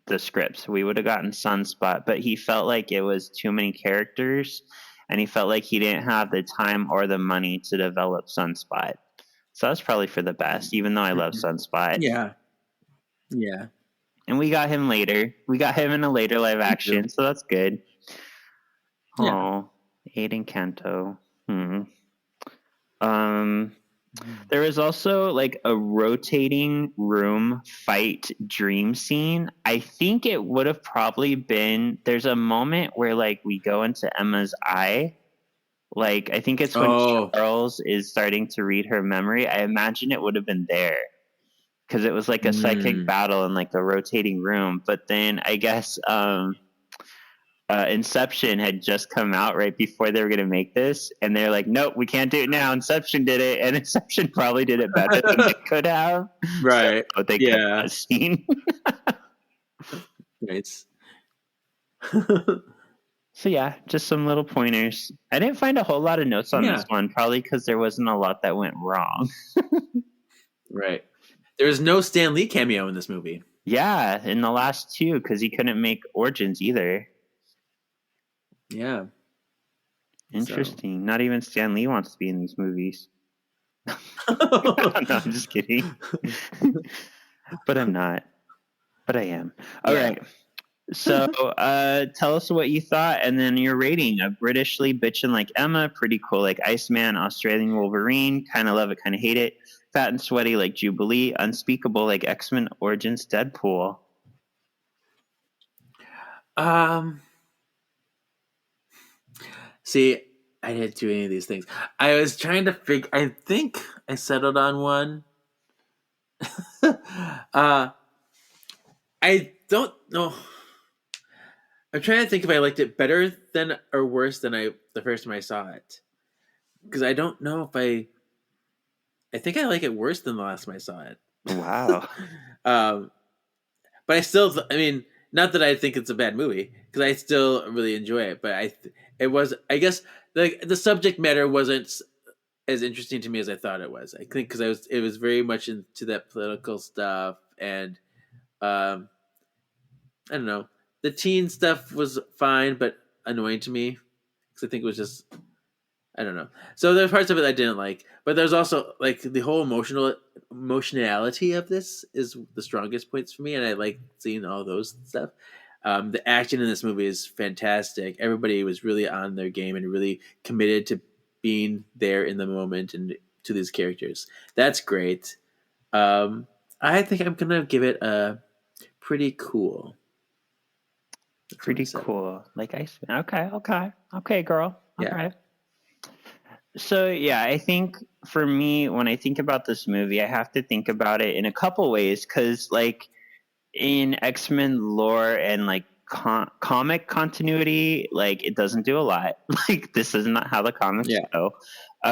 the script. So we would have gotten Sunspot, but he felt like it was too many characters. And he felt like he didn't have the time or the money to develop Sunspot. So that's probably for the best, even though I love Sunspot. Yeah. Yeah. And we got him later. We got him in a later live action, so that's good. Yeah. Oh, Aiden Kanto. There was also like a rotating room fight dream scene. I think it would have probably been, there's a moment where like we go into Emma's eye. Like I think it's when Charles is starting to read her memory. I imagine it would have been there because it was like a psychic battle in like a rotating room. But then I guess Inception had just come out right before they were going to make this, and they're like, nope, we can't do it now. Inception did it, and Inception probably did it better than they could have. Right. But they cut that scene. Nice. So yeah, just some little pointers. I didn't find a whole lot of notes on this one, probably because there wasn't a lot that went wrong. Right. There was no Stan Lee cameo in this movie. Yeah, in the last two, because he couldn't make Origins either. Yeah. Interesting. So. Not even Stan Lee wants to be in these movies. No, I'm just kidding. But I'm not. But I am. All right. So tell us what you thought, and then your rating. A Britishly bitchin' like Emma, pretty cool like Iceman, Australian Wolverine, kind of love it, kind of hate it, fat and sweaty like Jubilee, unspeakable like X-Men Origins Deadpool. See, I didn't do any of these things. I was trying to figure. I think I settled on one. I don't know. I'm trying to think if I liked it better than or worse than the first time I saw it, because I don't know if I think I like it worse than the last time I saw it. Wow. But I still, not that I think it's a bad movie, because I still really enjoy it. But I guess the subject matter wasn't as interesting to me as I thought it was. I think because it was very much into that political stuff, and I don't know. The teen stuff was fine, but annoying to me because I think it was just, I don't know. So there's parts of it I didn't like, but there's also like the whole emotionality of this is the strongest points for me, and I like seeing all those stuff. The action in this movie is fantastic. Everybody was really on their game and really committed to being there in the moment and to these characters. That's great. I think I'm gonna give it a pretty cool. Pretty cool. Like Iceman. Okay, girl. Yeah. Okay. So yeah, I think for me, when I think about this movie, I have to think about it in a couple ways, because like in X-Men lore and like comic continuity, like it doesn't do a lot. Like this is not how the comics go.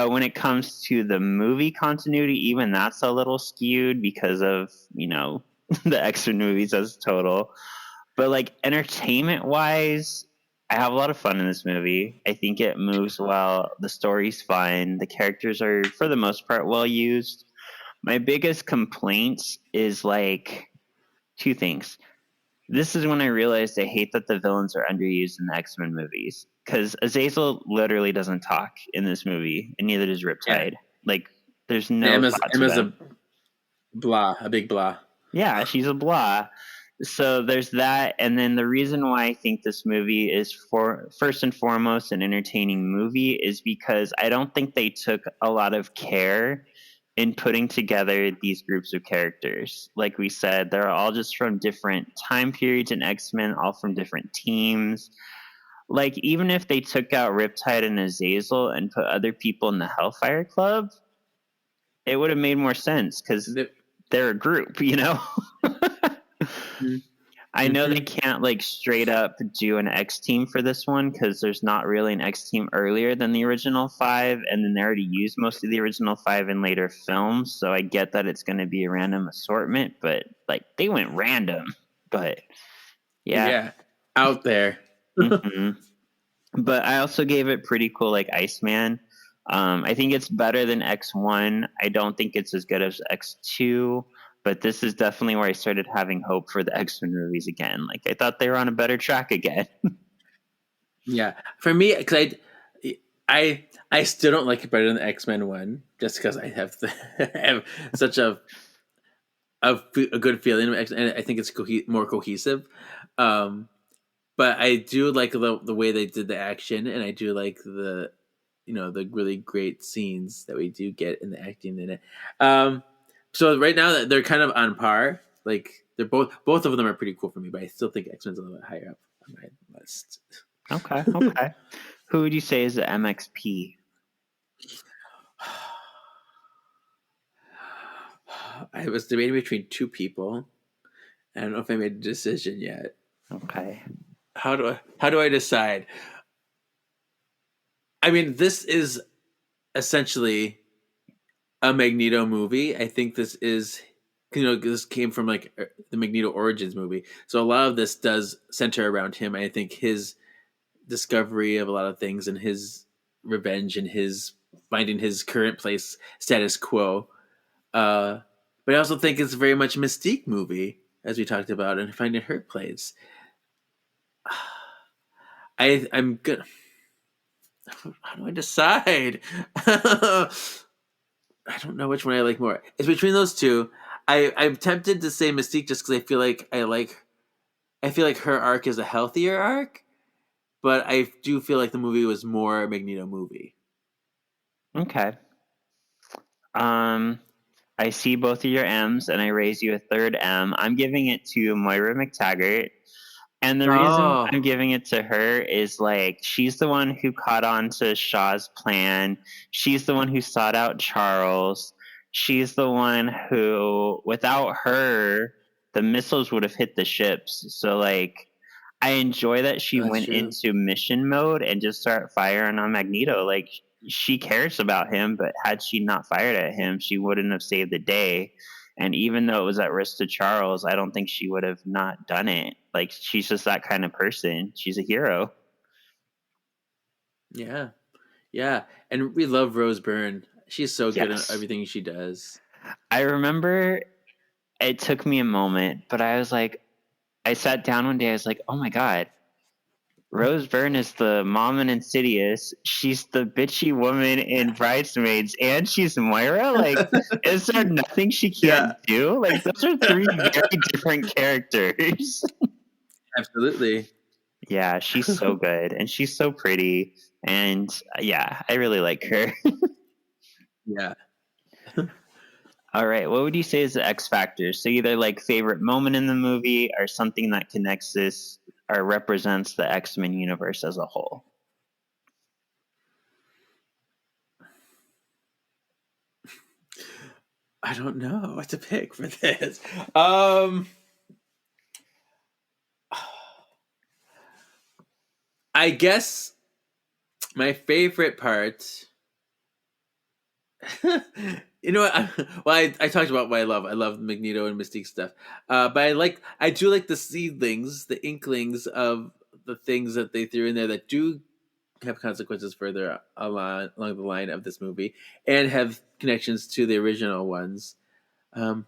When it comes to the movie continuity, even that's a little skewed because of the X-Men movies as a total. But like entertainment wise, I have a lot of fun in this movie. I think it moves well. The story's fun. The characters are, for the most part, well used. My biggest complaints is like two things. This is when I realized I hate that the villains are underused in the X-Men movies, because Azazel literally doesn't talk in this movie, and neither does Riptide. Yeah. Like, there's no. Emma's a blah, a big blah. Yeah, she's a blah. So there's that, and then the reason why I think this movie is for first and foremost an entertaining movie is because I don't think they took a lot of care in putting together these groups of characters. Like we said, they're all just from different time periods in X-Men, all from different teams. Like, even if they took out Riptide and Azazel and put other people in the Hellfire Club, it would have made more sense because they're a group, you know? Mm-hmm. I know they can't like straight up do an X team for this one because there's not really an X team earlier than the original 5, and then they already used most of the original 5 in later films. So I get that it's going to be a random assortment, but like they went random. But yeah, out there. mm-hmm. But I also gave it pretty cool, like Iceman. I think it's better than X1. I don't think it's as good as X2. But this is definitely where I started having hope for the X-Men movies again. Like I thought they were on a better track again. Yeah, for me, because I still don't like it better than the X-Men one, just because I have have such a good feeling, and I think it's more cohesive. But I do like the way they did the action, and I do like the the really great scenes that we do get in the acting in it. So right now they're kind of on par. Like they're both of them are pretty cool for me, but I still think X-Men's a little bit higher up on my list. Okay. Who would you say is the MXP? I was debating between two people. I don't know if I made a decision yet. Okay. How do I decide? I mean, this is essentially a Magneto movie. I think this is, this came from like the Magneto Origins movie. So a lot of this does center around him. I think his discovery of a lot of things and his revenge and his finding his current place, status quo. But I also think it's very much a Mystique movie, as we talked about, and finding her place. I'm good. How do I decide? I don't know which one I like more. It's between those two. I'm tempted to say Mystique just because I feel like her arc is a healthier arc, but I do feel like the movie was more a Magneto movie. Okay. I see both of your M's, and I raise you a third M. I'm giving it to Moira McTaggart. And the reason I'm giving it to her is like she's the one who caught on to Shaw's plan. She's the one who sought out Charles. She's the one who, without her, the missiles would have hit the ships. So like I enjoy that she went into mission mode and just started firing on Magneto. Like she cares about him, but had she not fired at him, she wouldn't have saved the day. And even though it was at risk to Charles, I don't think she would have not done it. Like, she's just that kind of person. She's a hero. Yeah. Yeah. And we love Rose Byrne. She's so good at everything she does. I remember it took me a moment, but I was like, I sat down one day, I was like, oh my God, Rose Byrne is the mom in Insidious. She's the bitchy woman in Bridesmaids, and she's Moira. Like, is there nothing she can't do? Like, those are three very different characters. Absolutely. Yeah, she's so good, and she's so pretty, and yeah, I really like her. Yeah. All right, what would you say is the X factor? So either like favorite moment in the movie or something that connects this or represents the X-Men universe as a whole. I don't know what to pick for this. I guess my favorite part. You know what? I talked about what I love. I love Magneto and Mystique stuff. But I do like the seedlings, the inklings of the things that they threw in there that do have consequences further along the line of this movie and have connections to the original ones. Part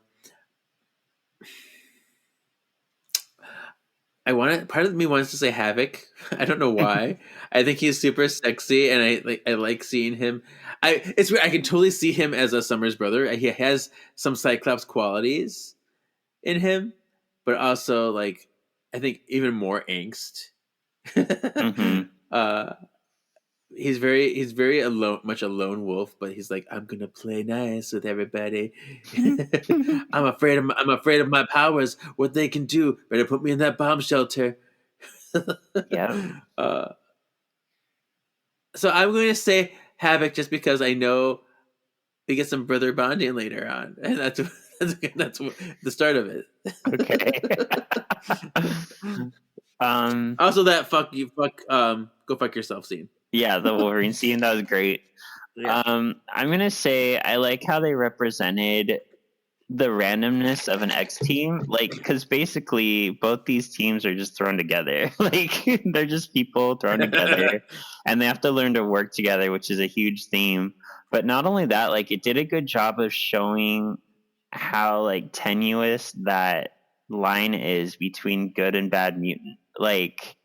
of me wants to say Havoc. I don't know why. I think he's super sexy, and I like seeing him. It's weird. I can totally see him as a Summers brother. He has some Cyclops qualities in him, but also like I think even more angst. He's very alone, much a lone wolf, but he's like, I'm gonna play nice with everybody. I'm afraid of my powers, what they can do. Better put me in that bomb shelter. Yeah. So I'm going to say Havoc just because I know we get some brother bonding later on, and that's the start of it. Okay. Also, that go fuck yourself scene. Yeah, the Wolverine scene, that was great. Yeah. I'm gonna say I like how they represented the randomness of an X team, like because basically both these teams are just thrown together. Like they're just people thrown together, and they have to learn to work together, which is a huge theme. But not only that, like it did a good job of showing how like tenuous that line is between good and bad mutant. Like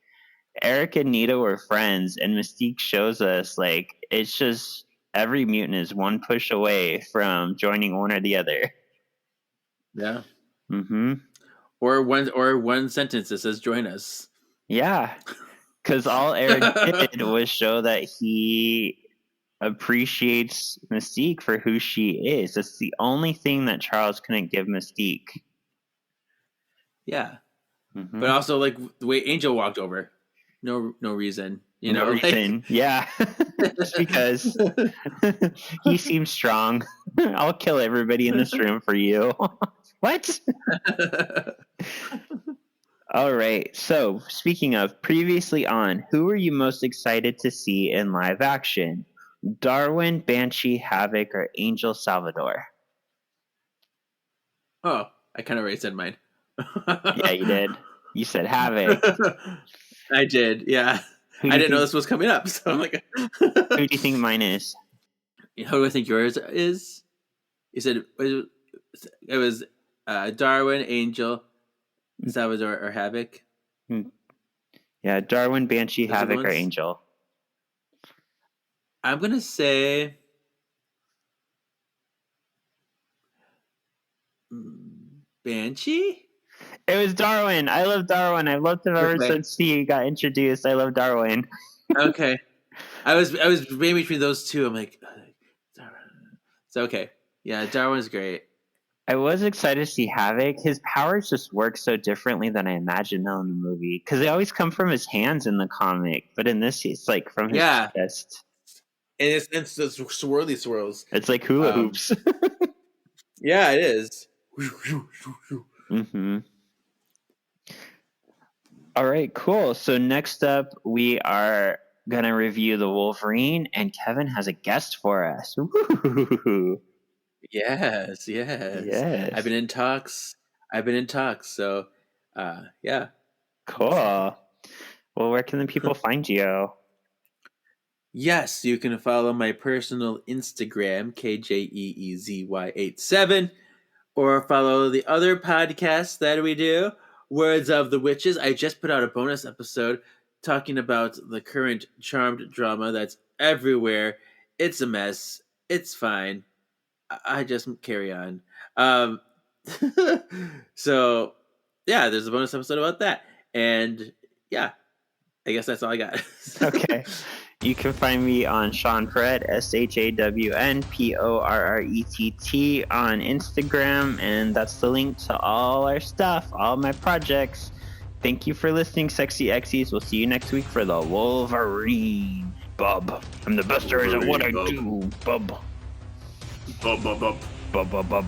Eric and Nita were friends, and Mystique shows us like it's just every mutant is one push away from joining one or the other. Yeah. Mm-hmm. Or one sentence that says "join us." Yeah, because all Eric did was show that he appreciates Mystique for who she is. That's the only thing that Charles couldn't give Mystique. Yeah, Mm-hmm. but also like the way Angel walked over, no reason, no reason. Like... Yeah, just because he seems strong. I'll kill everybody in this room for you. What? All right. So, speaking of previously on, who were you most excited to see in live action? Darwin, Banshee, Havoc, or Angel Salvador? Oh, I kind of already said mine. Yeah, you did. You said Havoc. I did. Yeah. I didn't know this was coming up, so I'm like, who do you think mine is? How do I think yours is? You said it was Darwin, Angel, Salvador, or Havoc. Yeah, Darwin, Banshee, Those Havoc, or Angel. I'm gonna say Banshee. It was Darwin. I love Darwin. I've loved him ever since he got introduced. I love Darwin. Okay, I was maybe between those two. I'm like, so okay, yeah, Darwin's great. I was excited to see Havoc. His powers just work so differently than I imagined though in the movie, because they always come from his hands in the comic, but in this it's like from his chest. And it's the swirly swirls. It's like hula hoops. Yeah, it is. Mm-hmm. All right, cool. So next up, we are going to review the Wolverine, and Kevin has a guest for us. Woo-hoo-hoo-hoo. Yes. I've been in talks. So, yeah. Cool. Well, where can the people find you? Yes, you can follow my personal Instagram, KJEEZY87, or follow the other podcasts that we do, Words of the Witches. I just put out a bonus episode talking about the current Charmed drama that's everywhere. It's a mess. It's fine. I just carry on. So, yeah, there's a bonus episode about that. And, yeah, I guess that's all I got. Okay. You can find me on Shawn Perrett, ShawnPorrett, on Instagram, and that's the link to all our stuff, all my projects. Thank you for listening, Sexy Exes. We'll see you next week for the Wolverine. Bub. I'm the best there is at what I do. Bub. Bub. Bub.